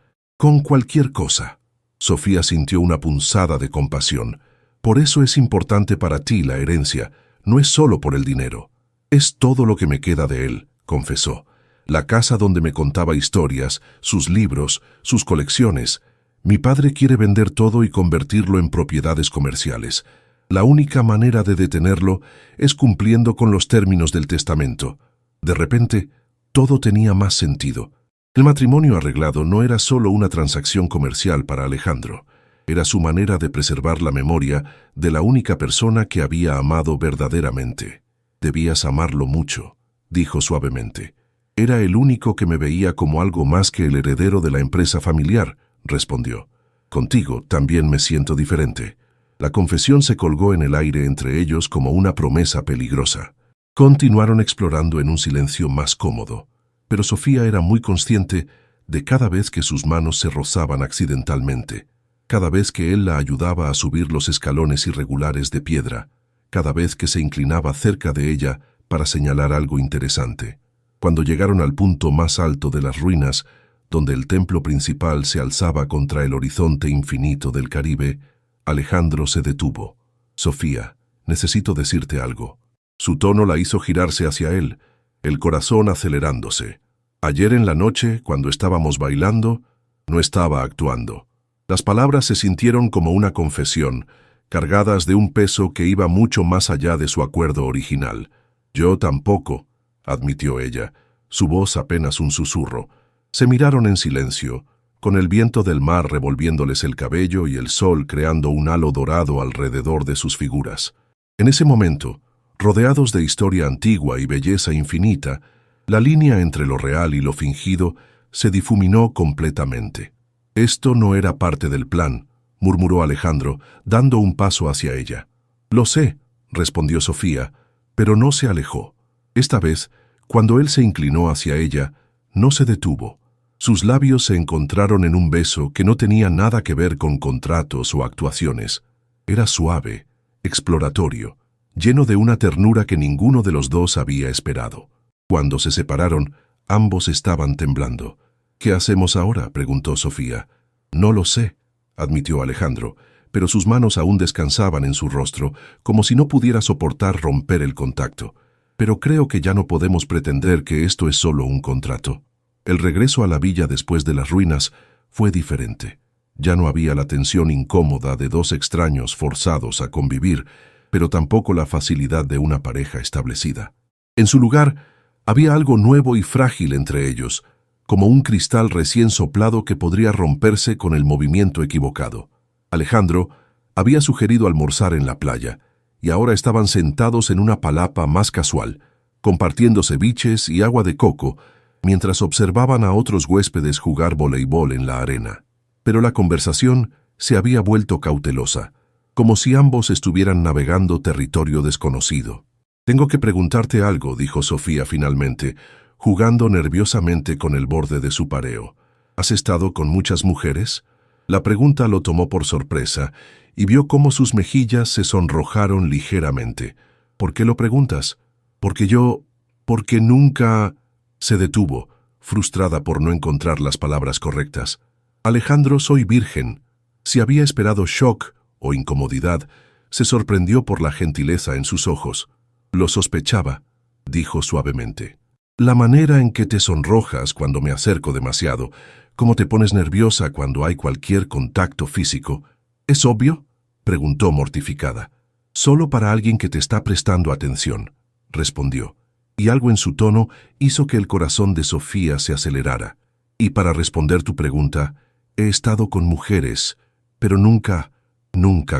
cualquier cosa. Sofía sintió una punzada de compasión. Por eso es importante para ti la herencia, no es solo por el dinero. Es todo lo que me queda de él, confesó. La casa donde me contaba historias, sus libros, sus colecciones. Mi padre quiere vender todo y convertirlo en propiedades comerciales. La única manera de detenerlo es cumpliendo con los términos del testamento. De repente, todo tenía más sentido. El matrimonio arreglado no era solo una transacción comercial para Alejandro. Era su manera de preservar la memoria de la única persona que había amado verdaderamente. Debías amarlo mucho, dijo suavemente. Era el único que me veía como algo más que el heredero de la empresa familiar, respondió. Contigo también me siento diferente. La confesión se colgó en el aire entre ellos como una promesa peligrosa. Continuaron explorando en un silencio más cómodo, pero Sofía era muy consciente de cada vez que sus manos se rozaban accidentalmente, cada vez que él la ayudaba a subir los escalones irregulares de piedra, cada vez que se inclinaba cerca de ella para señalar algo interesante. Cuando llegaron al punto más alto de las ruinas, donde el templo principal se alzaba contra el horizonte infinito del Caribe, Alejandro se detuvo. Sofía, necesito decirte algo. Su tono la hizo girarse hacia él, el corazón acelerándose. Ayer en la noche, cuando estábamos bailando, no estaba actuando. Las palabras se sintieron como una confesión, cargadas de un peso que iba mucho más allá de su acuerdo original. Yo tampoco, admitió ella, su voz apenas un susurro. Se miraron en silencio, con el viento del mar revolviéndoles el cabello y el sol creando un halo dorado alrededor de sus figuras. En ese momento, rodeados de historia antigua y belleza infinita, la línea entre lo real y lo fingido se difuminó completamente. Esto no era parte del plan, murmuró Alejandro, dando un paso hacia ella. Lo sé, respondió Sofía, pero no se alejó. Esta vez, cuando él se inclinó hacia ella, no se detuvo. Sus labios se encontraron en un beso que no tenía nada que ver con contratos o actuaciones. Era suave, exploratorio, lleno de una ternura que ninguno de los dos había esperado. Cuando se separaron, ambos estaban temblando. «¿Qué hacemos ahora?», preguntó Sofía. «No lo sé», admitió Alejandro, pero sus manos aún descansaban en su rostro, como si no pudiera soportar romper el contacto. «Pero creo que ya no podemos pretender que esto es solo un contrato». El regreso a la villa después de las ruinas fue diferente. Ya no había la tensión incómoda de dos extraños forzados a convivir, pero tampoco la facilidad de una pareja establecida. En su lugar, había algo nuevo y frágil entre ellos, como un cristal recién soplado que podría romperse con el movimiento equivocado. Alejandro había sugerido almorzar en la playa, y ahora estaban sentados en una palapa más casual, compartiendo ceviches y agua de coco, mientras observaban a otros huéspedes jugar voleibol en la arena. Pero la conversación se había vuelto cautelosa, como si ambos estuvieran navegando territorio desconocido. «Tengo que preguntarte algo», dijo Sofía finalmente, jugando nerviosamente con el borde de su pareo. «¿Has estado con muchas mujeres?». La pregunta lo tomó por sorpresa y vio cómo sus mejillas se sonrojaron ligeramente. «¿Por qué lo preguntas?». «Porque nunca…». Se detuvo, frustrada por no encontrar las palabras correctas. «Alejandro, soy virgen». Si había esperado shock o incomodidad, se sorprendió por la gentileza en sus ojos. «Lo sospechaba», dijo suavemente. «La manera en que te sonrojas cuando me acerco demasiado, cómo te pones nerviosa cuando hay cualquier contacto físico, ¿es obvio?», preguntó mortificada. «Solo para alguien que te está prestando atención», respondió, y algo en su tono hizo que el corazón de Sofía se acelerara. «Y para responder tu pregunta, he estado con mujeres, pero nunca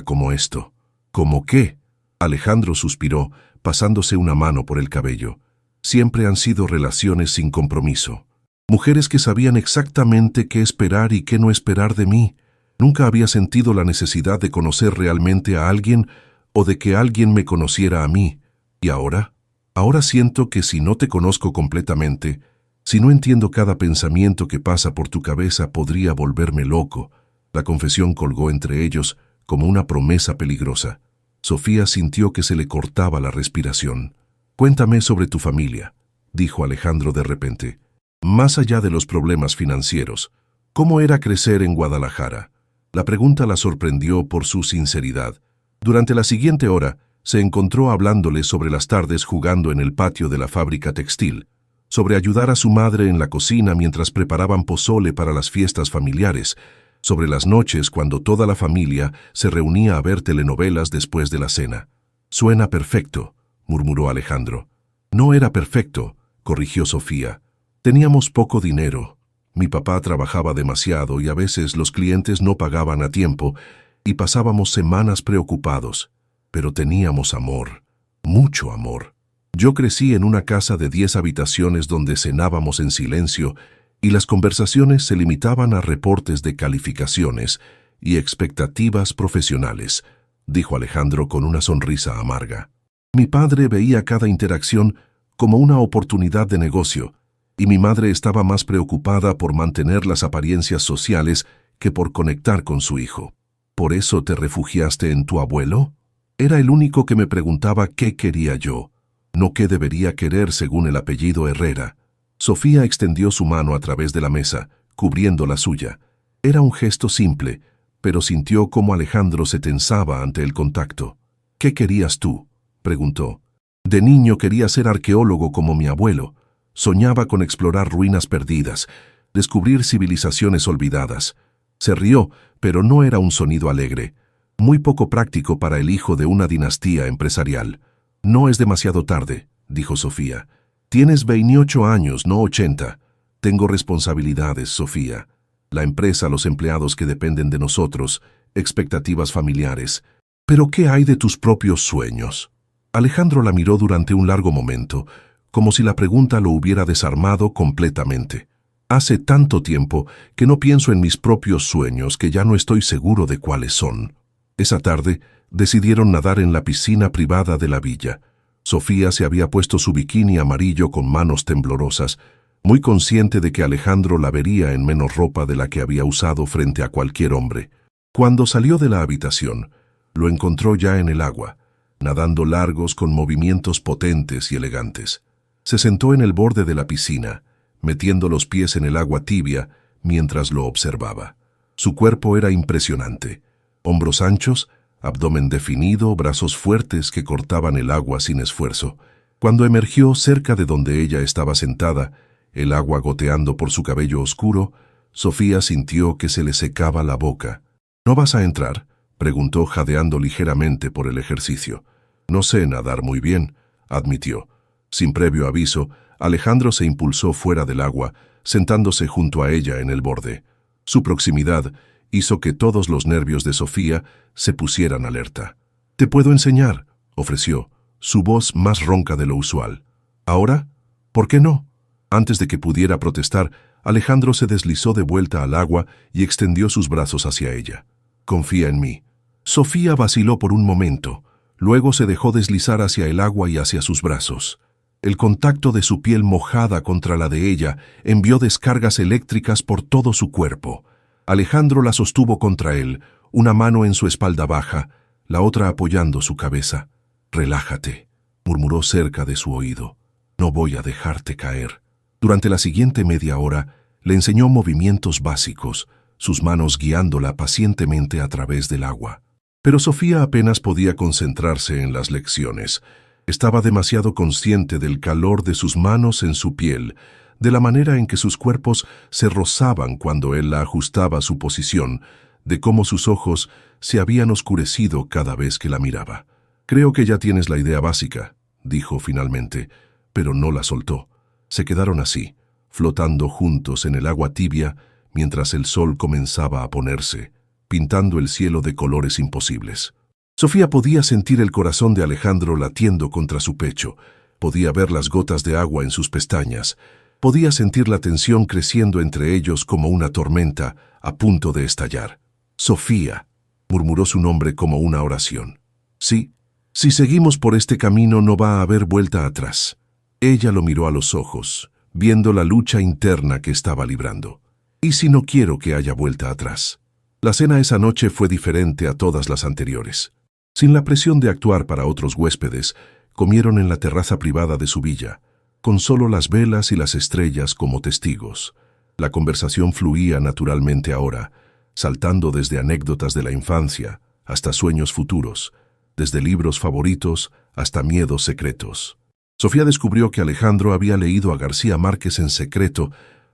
como esto». «¿Cómo qué?». Alejandro suspiró, pasándose una mano por el cabello. «Siempre han sido relaciones sin compromiso. Mujeres que sabían exactamente qué esperar y qué no esperar de mí. Nunca había sentido la necesidad de conocer realmente a alguien o de que alguien me conociera a mí. ¿Y ahora? Ahora siento que si no te conozco completamente, si no entiendo cada pensamiento que pasa por tu cabeza, podría volverme loco». La confesión colgó entre ellos como una promesa peligrosa. Sofía sintió que se le cortaba la respiración. «Cuéntame sobre tu familia», dijo Alejandro de repente. «Más allá de los problemas financieros, ¿cómo era crecer en Guadalajara?». La pregunta la sorprendió por su sinceridad. Durante la siguiente hora, se encontró hablándole sobre las tardes jugando en el patio de la fábrica textil, sobre ayudar a su madre en la cocina mientras preparaban pozole para las fiestas familiares, sobre las noches cuando toda la familia se reunía a ver telenovelas después de la cena. «Suena perfecto», murmuró Alejandro. «No era perfecto», corrigió Sofía. «Teníamos poco dinero. Mi papá trabajaba demasiado y a veces los clientes no pagaban a tiempo y pasábamos semanas preocupados. Pero teníamos amor, mucho amor. Yo crecí en una casa de 10 habitaciones donde cenábamos en silencio y las conversaciones se limitaban a reportes de calificaciones y expectativas profesionales», dijo Alejandro con una sonrisa amarga. «Mi padre veía cada interacción como una oportunidad de negocio, y mi madre estaba más preocupada por mantener las apariencias sociales que por conectar con su hijo». «¿Por eso te refugiaste en tu abuelo?». «Era el único que me preguntaba qué quería yo, no qué debería querer según el apellido Herrera». Sofía extendió su mano a través de la mesa, cubriendo la suya. Era un gesto simple, pero sintió cómo Alejandro se tensaba ante el contacto. «¿Qué querías tú?», preguntó. «De niño quería ser arqueólogo como mi abuelo. Soñaba con explorar ruinas perdidas, descubrir civilizaciones olvidadas». Se rió, pero no era un sonido alegre, muy poco práctico para el hijo de una dinastía empresarial. «No es demasiado tarde», dijo Sofía. «Tienes 28 años, no 80. Tengo responsabilidades, Sofía. La empresa, los empleados que dependen de nosotros, expectativas familiares. Pero ¿qué hay de tus propios sueños?». Alejandro la miró durante un largo momento, como si la pregunta lo hubiera desarmado completamente. «Hace tanto tiempo que no pienso en mis propios sueños que ya no estoy seguro de cuáles son». Esa tarde decidieron nadar en la piscina privada de la villa. Sofía se había puesto su bikini amarillo con manos temblorosas, muy consciente de que Alejandro la vería en menos ropa de la que había usado frente a cualquier hombre. Cuando salió de la habitación, lo encontró ya en el agua, nadando largos con movimientos potentes y elegantes. Se sentó en el borde de la piscina, metiendo los pies en el agua tibia mientras lo observaba. Su cuerpo era impresionante. Hombros anchos, abdomen definido, brazos fuertes que cortaban el agua sin esfuerzo. Cuando emergió cerca de donde ella estaba sentada, el agua goteando por su cabello oscuro, Sofía sintió que se le secaba la boca. «¿No vas a entrar?», preguntó jadeando ligeramente por el ejercicio. «No sé nadar muy bien», admitió. Sin previo aviso, Alejandro se impulsó fuera del agua, sentándose junto a ella en el borde. Su proximidad hizo que todos los nervios de Sofía se pusieran alerta. «Te puedo enseñar», ofreció, su voz más ronca de lo usual. «¿Ahora? ¿Por qué no?». Antes de que pudiera protestar, Alejandro se deslizó de vuelta al agua y extendió sus brazos hacia ella. «Confía en mí». Sofía vaciló por un momento, luego se dejó deslizar hacia el agua y hacia sus brazos. El contacto de su piel mojada contra la de ella envió descargas eléctricas por todo su cuerpo. Alejandro la sostuvo contra él, una mano en su espalda baja, la otra apoyando su cabeza. «Relájate», murmuró cerca de su oído. «No voy a dejarte caer». Durante la siguiente media hora, le enseñó movimientos básicos, sus manos guiándola pacientemente a través del agua. Pero Sofía apenas podía concentrarse en las lecciones. Estaba demasiado consciente del calor de sus manos en su piel, de la manera en que sus cuerpos se rozaban cuando él la ajustaba a su posición, de cómo sus ojos se habían oscurecido cada vez que la miraba. «Creo que ya tienes la idea básica», dijo finalmente, pero no la soltó. Se quedaron así, flotando juntos en el agua tibia mientras el sol comenzaba a ponerse, pintando el cielo de colores imposibles. Sofía podía sentir el corazón de Alejandro latiendo contra su pecho, podía ver las gotas de agua en sus pestañas, podía sentir la tensión creciendo entre ellos como una tormenta a punto de estallar. «Sofía», murmuró su nombre como una oración. «Sí, si seguimos por este camino no va a haber vuelta atrás». Ella lo miró a los ojos, viendo la lucha interna que estaba librando. «¿Y si no quiero que haya vuelta atrás?». La cena esa noche fue diferente a todas las anteriores. Sin la presión de actuar para otros huéspedes, comieron en la terraza privada de su villa, con solo las velas y las estrellas como testigos. La conversación fluía naturalmente ahora, saltando desde anécdotas de la infancia hasta sueños futuros, desde libros favoritos hasta miedos secretos. Sofía descubrió que Alejandro había leído a García Márquez en secreto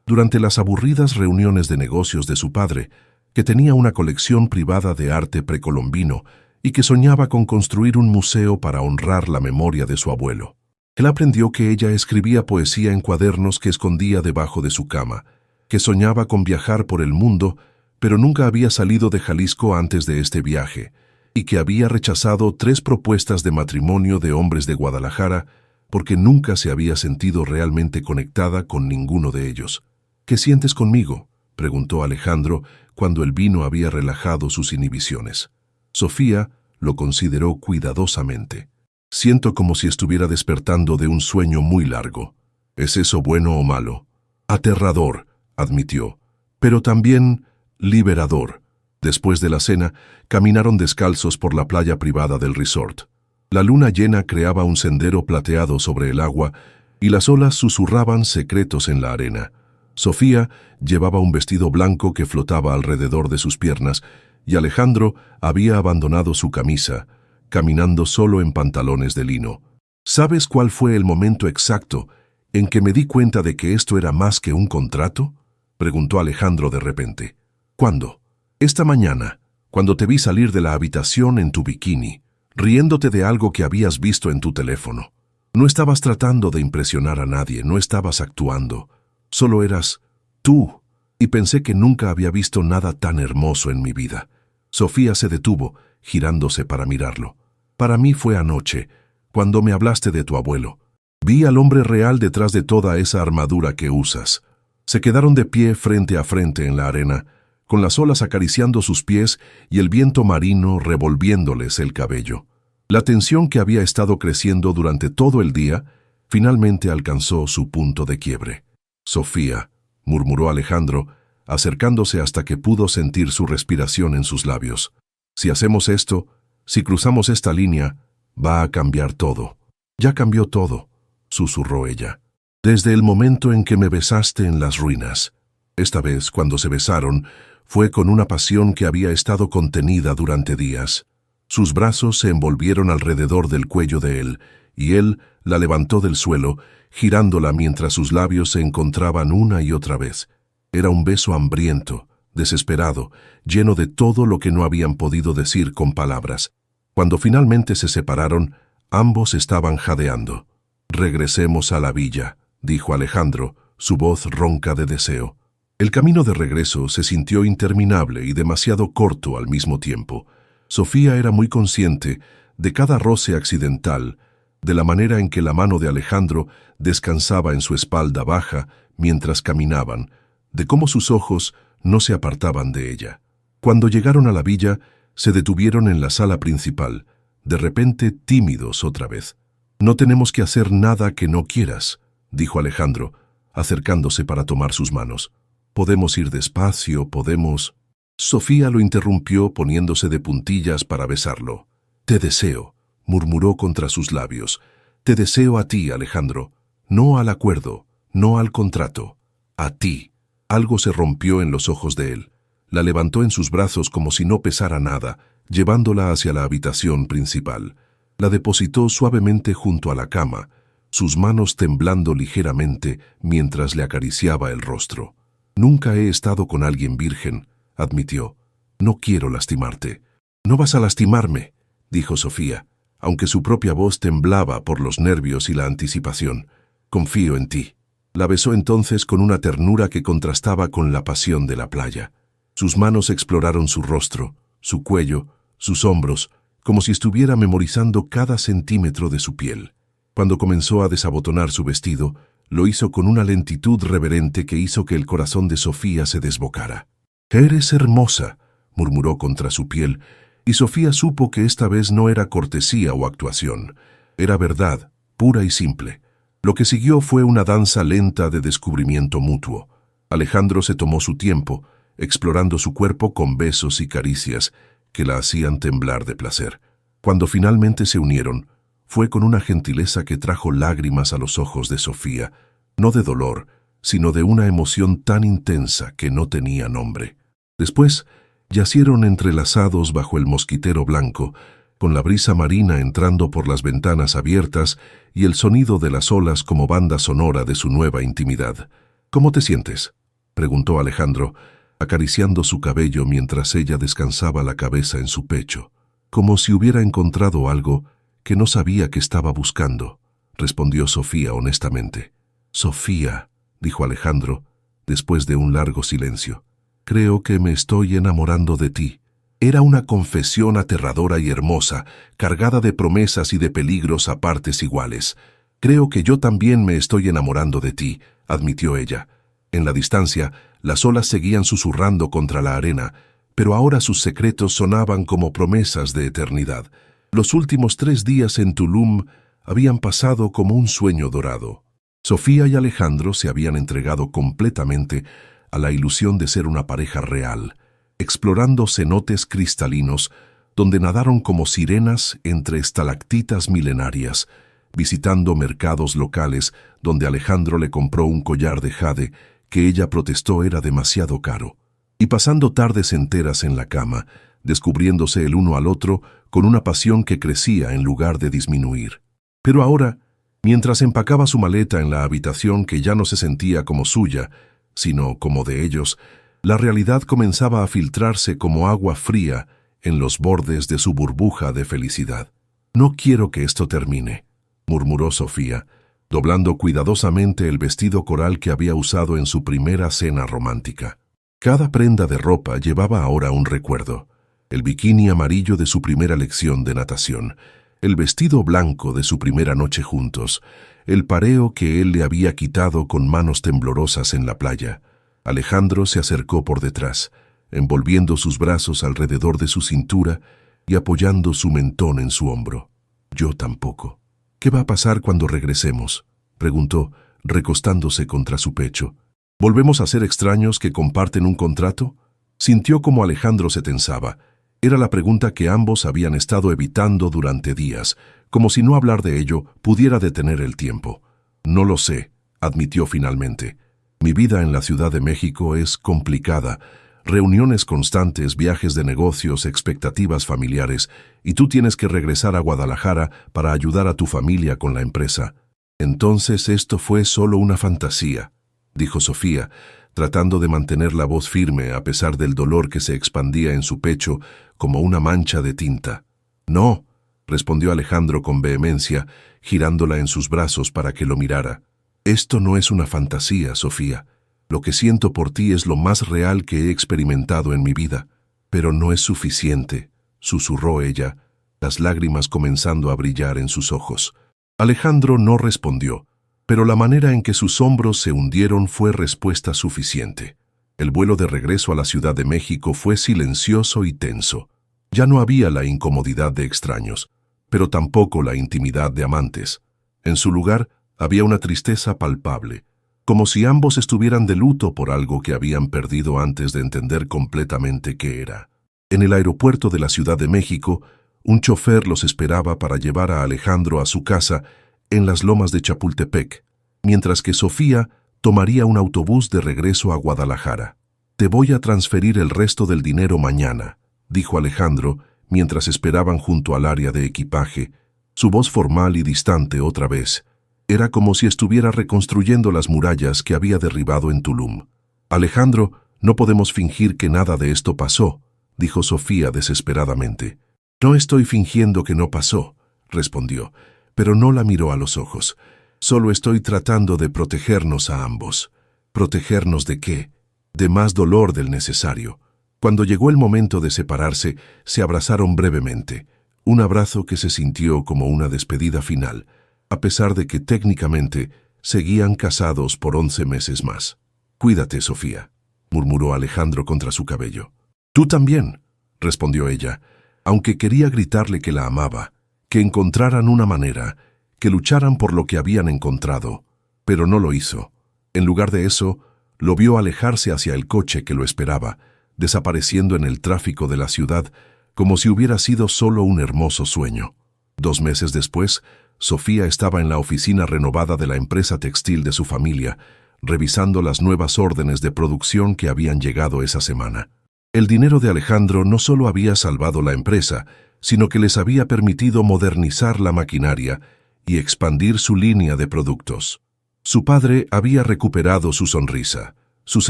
durante las aburridas reuniones de negocios de su padre, que tenía una colección privada de arte precolombino y que soñaba con construir un museo para honrar la memoria de su abuelo. Él aprendió que ella escribía poesía en cuadernos que escondía debajo de su cama, que soñaba con viajar por el mundo, pero nunca había salido de Jalisco antes de este viaje, y que había rechazado 3 propuestas de matrimonio de hombres de Guadalajara porque nunca se había sentido realmente conectada con ninguno de ellos. «¿Qué sientes conmigo?», preguntó Alejandro cuando el vino había relajado sus inhibiciones. Sofía lo consideró cuidadosamente. «Siento como si estuviera despertando de un sueño muy largo». «¿Es eso bueno o malo?». «Aterrador», admitió, «pero también liberador». Después de la cena, caminaron descalzos por la playa privada del resort. La luna llena creaba un sendero plateado sobre el agua y las olas susurraban secretos en la arena. Sofía llevaba un vestido blanco que flotaba alrededor de sus piernas y Alejandro había abandonado su camisa, caminando solo en pantalones de lino. «¿Sabes cuál fue el momento exacto en que me di cuenta de que esto era más que un contrato?», preguntó Alejandro de repente. «¿Cuándo?». «Esta mañana, cuando te vi salir de la habitación en tu bikini, riéndote de algo que habías visto en tu teléfono. No estabas tratando de impresionar a nadie, no estabas actuando. Solo eras tú, y pensé que nunca había visto nada tan hermoso en mi vida». Sofía se detuvo, girándose para mirarlo. «Para mí fue anoche, cuando me hablaste de tu abuelo. Vi al hombre real detrás de toda esa armadura que usas». Se quedaron de pie frente a frente en la arena, con las olas acariciando sus pies y el viento marino revolviéndoles el cabello. La tensión que había estado creciendo durante todo el día finalmente alcanzó su punto de quiebre. Sofía, murmuró Alejandro, acercándose hasta que pudo sentir su respiración en sus labios. Si hacemos esto, si cruzamos esta línea, va a cambiar todo. Ya cambió todo, susurró ella. Desde el momento en que me besaste en las ruinas. Esta vez, cuando se besaron, fue con una pasión que había estado contenida durante días. Sus brazos se envolvieron alrededor del cuello de él, y él la levantó del suelo, girándola mientras sus labios se encontraban una y otra vez. Era un beso hambriento, desesperado, lleno de todo lo que no habían podido decir con palabras. Cuando finalmente se separaron, ambos estaban jadeando. «Regresemos a la villa», dijo Alejandro, su voz ronca de deseo. El camino de regreso se sintió interminable y demasiado corto al mismo tiempo. Sofía era muy consciente de cada roce accidental, de la manera en que la mano de Alejandro descansaba en su espalda baja mientras caminaban, de cómo sus ojos no se apartaban de ella. Cuando llegaron a la villa, se detuvieron en la sala principal, de repente tímidos otra vez. «No tenemos que hacer nada que no quieras», dijo Alejandro, acercándose para tomar sus manos. «Podemos ir despacio, podemos...» Sofía lo interrumpió poniéndose de puntillas para besarlo. «Te deseo», murmuró contra sus labios. «Te deseo a ti, Alejandro. No al acuerdo, no al contrato. A ti». Algo se rompió en los ojos de él. La levantó en sus brazos como si no pesara nada, llevándola hacia la habitación principal. La depositó suavemente junto a la cama, sus manos temblando ligeramente mientras le acariciaba el rostro. «Nunca he estado con alguien virgen», admitió. «No quiero lastimarte». «No vas a lastimarme», dijo Sofía, aunque su propia voz temblaba por los nervios y la anticipación. «Confío en ti». La besó entonces con una ternura que contrastaba con la pasión de la playa. Sus manos exploraron su rostro, su cuello, sus hombros, como si estuviera memorizando cada centímetro de su piel. Cuando comenzó a desabotonar su vestido, lo hizo con una lentitud reverente que hizo que el corazón de Sofía se desbocara. «Eres hermosa», murmuró contra su piel, y Sofía supo que esta vez no era cortesía o actuación. Era verdad, pura y simple. Lo que siguió fue una danza lenta de descubrimiento mutuo. Alejandro se tomó su tiempo, explorando su cuerpo con besos y caricias que la hacían temblar de placer. Cuando finalmente se unieron, fue con una gentileza que trajo lágrimas a los ojos de Sofía, no de dolor, sino de una emoción tan intensa que no tenía nombre. Después, yacieron entrelazados bajo el mosquitero blanco, con la brisa marina entrando por las ventanas abiertas y el sonido de las olas como banda sonora de su nueva intimidad. «¿Cómo te sientes?», preguntó Alejandro, acariciando su cabello mientras ella descansaba la cabeza en su pecho, como si hubiera encontrado algo que no sabía que estaba buscando, respondió Sofía honestamente. «Sofía», dijo Alejandro, después de un largo silencio, «creo que me estoy enamorando de ti». Era una confesión aterradora y hermosa, cargada de promesas y de peligros a partes iguales. «Creo que yo también me estoy enamorando de ti», admitió ella. En la distancia, las olas seguían susurrando contra la arena, pero ahora sus secretos sonaban como promesas de eternidad. Los últimos 3 días en Tulum habían pasado como un sueño dorado. Sofía y Alejandro se habían entregado completamente a la ilusión de ser una pareja real, explorando cenotes cristalinos donde nadaron como sirenas entre estalactitas milenarias, visitando mercados locales donde Alejandro le compró un collar de jade que ella protestó era demasiado caro, y pasando tardes enteras en la cama, descubriéndose el uno al otro con una pasión que crecía en lugar de disminuir. Pero ahora, mientras empacaba su maleta en la habitación que ya no se sentía como suya, sino como de ellos, la realidad comenzaba a filtrarse como agua fría en los bordes de su burbuja de felicidad. «No quiero que esto termine», murmuró Sofía, doblando cuidadosamente el vestido coral que había usado en su primera cena romántica. Cada prenda de ropa llevaba ahora un recuerdo: el bikini amarillo de su primera lección de natación, el vestido blanco de su primera noche juntos, el pareo que él le había quitado con manos temblorosas en la playa. Alejandro se acercó por detrás, envolviendo sus brazos alrededor de su cintura y apoyando su mentón en su hombro. «Yo tampoco». «¿Qué va a pasar cuando regresemos?», preguntó, recostándose contra su pecho. ¿Volvemos a ser extraños que comparten un contrato? Sintió como Alejandro se tensaba. Era la pregunta que ambos habían estado evitando durante días, como si no hablar de ello pudiera detener el tiempo. No lo sé, admitió finalmente. Mi vida en la Ciudad de México es complicada. Reuniones constantes, viajes de negocios, expectativas familiares, y tú tienes que regresar a Guadalajara para ayudar a tu familia con la empresa. Entonces esto fue solo una fantasía, dijo Sofía, tratando de mantener la voz firme a pesar del dolor que se expandía en su pecho como una mancha de tinta. No, respondió Alejandro con vehemencia, girándola en sus brazos para que lo mirara. Esto no es una fantasía, Sofía. Lo que siento por ti es lo más real que he experimentado en mi vida. Pero no es suficiente, susurró ella, las lágrimas comenzando a brillar en sus ojos. Alejandro no respondió, pero la manera en que sus hombros se hundieron fue respuesta suficiente. El vuelo de regreso a la Ciudad de México fue silencioso y tenso. Ya no había la incomodidad de extraños, pero tampoco la intimidad de amantes. En su lugar había una tristeza palpable, como si ambos estuvieran de luto por algo que habían perdido antes de entender completamente qué era. En el aeropuerto de la Ciudad de México, un chofer los esperaba para llevar a Alejandro a su casa en las lomas de Chapultepec, mientras que Sofía tomaría un autobús de regreso a Guadalajara. Te voy a transferir el resto del dinero mañana, dijo Alejandro mientras esperaban junto al área de equipaje, su voz formal y distante otra vez. Era como si estuviera reconstruyendo las murallas que había derribado en Tulum. Alejandro, no podemos fingir que nada de esto pasó, dijo Sofía desesperadamente. No estoy fingiendo que no pasó, respondió, pero no la miró a los ojos. Solo estoy tratando de protegernos a ambos. ¿Protegernos de qué? De más dolor del necesario. Cuando llegó el momento de separarse, se abrazaron brevemente, un abrazo que se sintió como una despedida final, a pesar de que técnicamente seguían casados por 11 meses más. Cuídate, Sofía, murmuró Alejandro contra su cabello. Tú también, respondió ella, aunque quería gritarle que la amaba, que encontraran una manera, que lucharan por lo que habían encontrado, pero no lo hizo. En lugar de eso, lo vio alejarse hacia el coche que lo esperaba, desapareciendo en el tráfico de la ciudad, como si hubiera sido solo un hermoso sueño. 2 meses después, Sofía estaba en la oficina renovada de la empresa textil de su familia, revisando las nuevas órdenes de producción que habían llegado esa semana. El dinero de Alejandro no solo había salvado la empresa, sino que les había permitido modernizar la maquinaria y expandir su línea de productos. Su padre había recuperado su sonrisa. Sus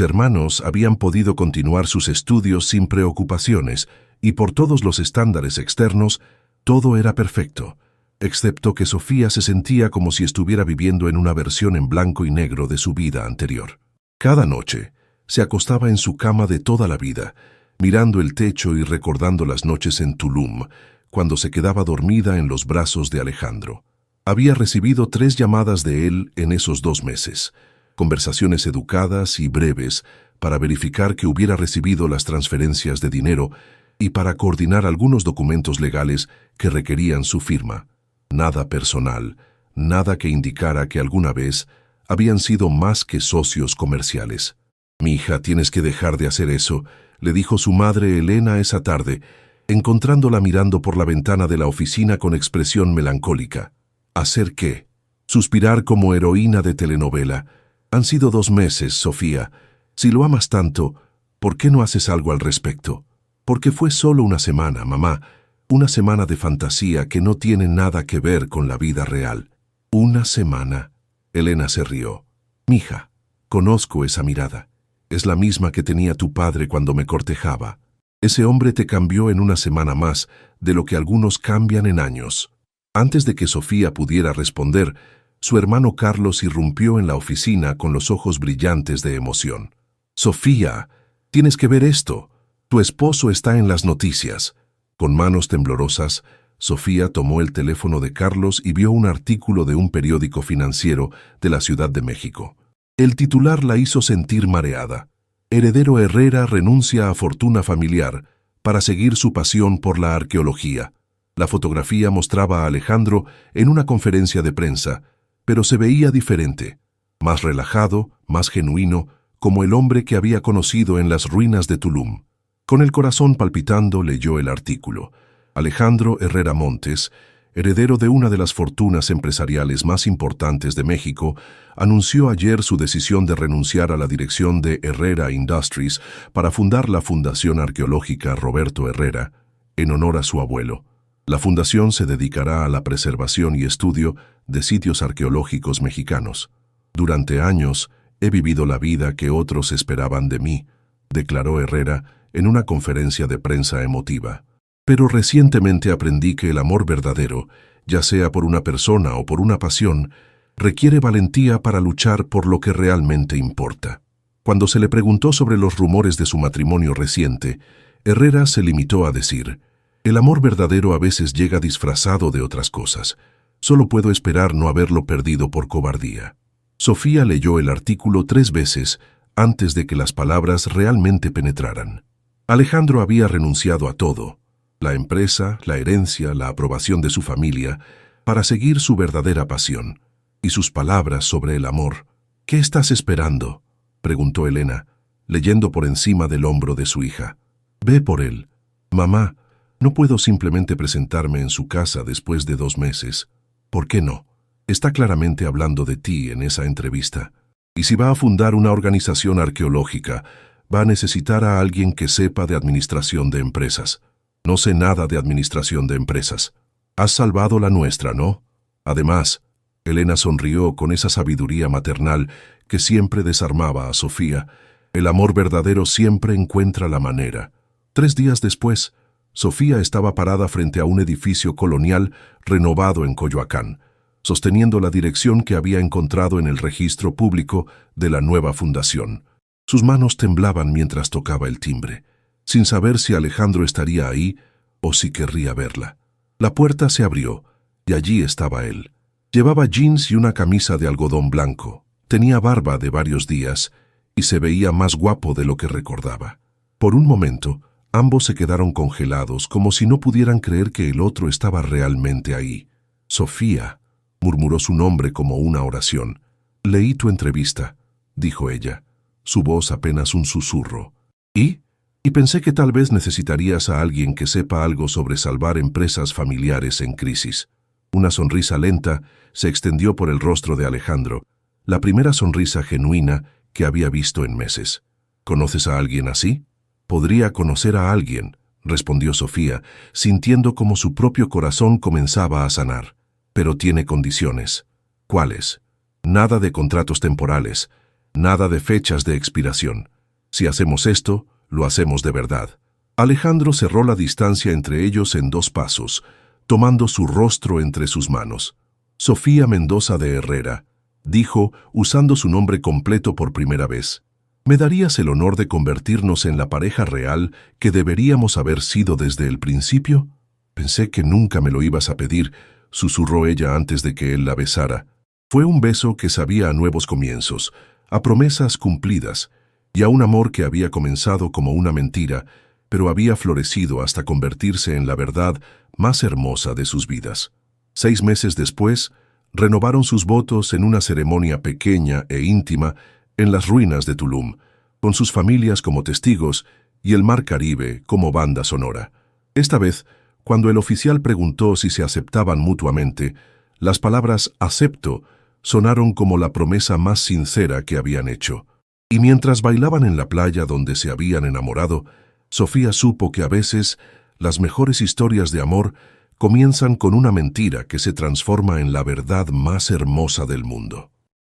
hermanos habían podido continuar sus estudios sin preocupaciones y por todos los estándares externos, todo era perfecto, excepto que Sofía se sentía como si estuviera viviendo en una versión en blanco y negro de su vida anterior. Cada noche, se acostaba en su cama de toda la vida, mirando el techo y recordando las noches en Tulum, cuando se quedaba dormida en los brazos de Alejandro. Había recibido 3 llamadas de él en esos 2 meses, conversaciones educadas y breves para verificar que hubiera recibido las transferencias de dinero y para coordinar algunos documentos legales que requerían su firma. Nada personal, nada que indicara que alguna vez habían sido más que socios comerciales. «Mi hija, tienes que dejar de hacer eso», le dijo su madre Elena esa tarde, encontrándola mirando por la ventana de la oficina con expresión melancólica. ¿Hacer qué? Suspirar como heroína de telenovela. Han sido 2 meses, Sofía. Si lo amas tanto, ¿por qué no haces algo al respecto? Porque fue solo una semana, mamá. Una semana de fantasía que no tiene nada que ver con la vida real. ¿Una semana? Elena se rió. Mija, conozco esa mirada. Es la misma que tenía tu padre cuando me cortejaba. Ese hombre te cambió en una semana más de lo que algunos cambian en años. Antes de que Sofía pudiera responder, su hermano Carlos irrumpió en la oficina con los ojos brillantes de emoción. «Sofía, tienes que ver esto. Tu esposo está en las noticias». Con manos temblorosas, Sofía tomó el teléfono de Carlos y vio un artículo de un periódico financiero de la Ciudad de México. El titular la hizo sentir mareada. Heredero Herrera renuncia a fortuna familiar para seguir su pasión por la arqueología. La fotografía mostraba a Alejandro en una conferencia de prensa, pero se veía diferente. más relajado, más genuino, como el hombre que había conocido en las ruinas de Tulum. Con el corazón palpitando leyó el artículo. Alejandro Herrera Montes, heredero de una de las fortunas empresariales más importantes de México, anunció ayer su decisión de renunciar a la dirección de Herrera Industries para fundar la Fundación Arqueológica Roberto Herrera, en honor a su abuelo. La fundación se dedicará a la preservación y estudio de sitios arqueológicos mexicanos. Durante años he vivido la vida que otros esperaban de mí, declaró Herrera en una conferencia de prensa emotiva. Pero recientemente aprendí que el amor verdadero, ya sea por una persona o por una pasión, requiere valentía para luchar por lo que realmente importa. Cuando se le preguntó sobre los rumores de su matrimonio reciente, Herrera se limitó a decir: «El amor verdadero a veces llega disfrazado de otras cosas. Solo puedo esperar no haberlo perdido por cobardía». Sofía leyó el artículo 3 veces antes de que las palabras realmente penetraran. Alejandro había renunciado a todo: la empresa, la herencia, la aprobación de su familia, para seguir su verdadera pasión. Y sus palabras sobre el amor. «¿Qué estás esperando?», preguntó Elena, leyendo por encima del hombro de su hija. «Ve por él. Mamá, no puedo simplemente presentarme en su casa después de 2 meses. ¿Por qué no? Está claramente hablando de ti en esa entrevista. Y si va a fundar una organización arqueológica, va a necesitar a alguien que sepa de administración de empresas. No sé nada de administración de empresas. Has salvado la nuestra, ¿no?». Además, Elena sonrió con esa sabiduría maternal que siempre desarmaba a Sofía. El amor verdadero siempre encuentra la manera. 3 días después, Sofía estaba parada frente a un edificio colonial renovado en Coyoacán, sosteniendo la dirección que había encontrado en el registro público de la nueva fundación. Sus manos temblaban mientras tocaba el timbre, sin saber si Alejandro estaría ahí o si querría verla. La puerta se abrió y allí estaba él. Llevaba jeans y una camisa de algodón blanco. Tenía barba de varios días y se veía más guapo de lo que recordaba. Por un momento, ambos se quedaron congelados, como si no pudieran creer que el otro estaba realmente ahí. «Sofía», murmuró su nombre como una oración. «Leí tu entrevista», dijo ella, su voz apenas un susurro. «¿Y? Y pensé que tal vez necesitarías a alguien que sepa algo sobre salvar empresas familiares en crisis». Una sonrisa lenta se extendió por el rostro de Alejandro, la primera sonrisa genuina que había visto en meses. «¿Conoces a alguien así?». «Podría conocer a alguien», respondió Sofía, sintiendo como su propio corazón comenzaba a sanar. «Pero tiene condiciones». «¿Cuáles?». «Nada de contratos temporales, nada de fechas de expiración. Si hacemos esto, lo hacemos de verdad». Alejandro cerró la distancia entre ellos en 2 pasos, tomando su rostro entre sus manos. «Sofía Mendoza de Herrera», dijo, usando su nombre completo por primera vez. «¿Me darías el honor de convertirnos en la pareja real que deberíamos haber sido desde el principio?». «Pensé que nunca me lo ibas a pedir», susurró ella antes de que él la besara. Fue un beso que sabía a nuevos comienzos, a promesas cumplidas, y a un amor que había comenzado como una mentira, pero había florecido hasta convertirse en la verdad más hermosa de sus vidas. 6 meses después, renovaron sus votos en una ceremonia pequeña e íntima en las ruinas de Tulum, con sus familias como testigos y el Mar Caribe como banda sonora. Esta vez, cuando el oficial preguntó si se aceptaban mutuamente, las palabras «acepto» sonaron como la promesa más sincera que habían hecho. Y mientras bailaban en la playa donde se habían enamorado, Sofía supo que a veces las mejores historias de amor comienzan con una mentira que se transforma en la verdad más hermosa del mundo.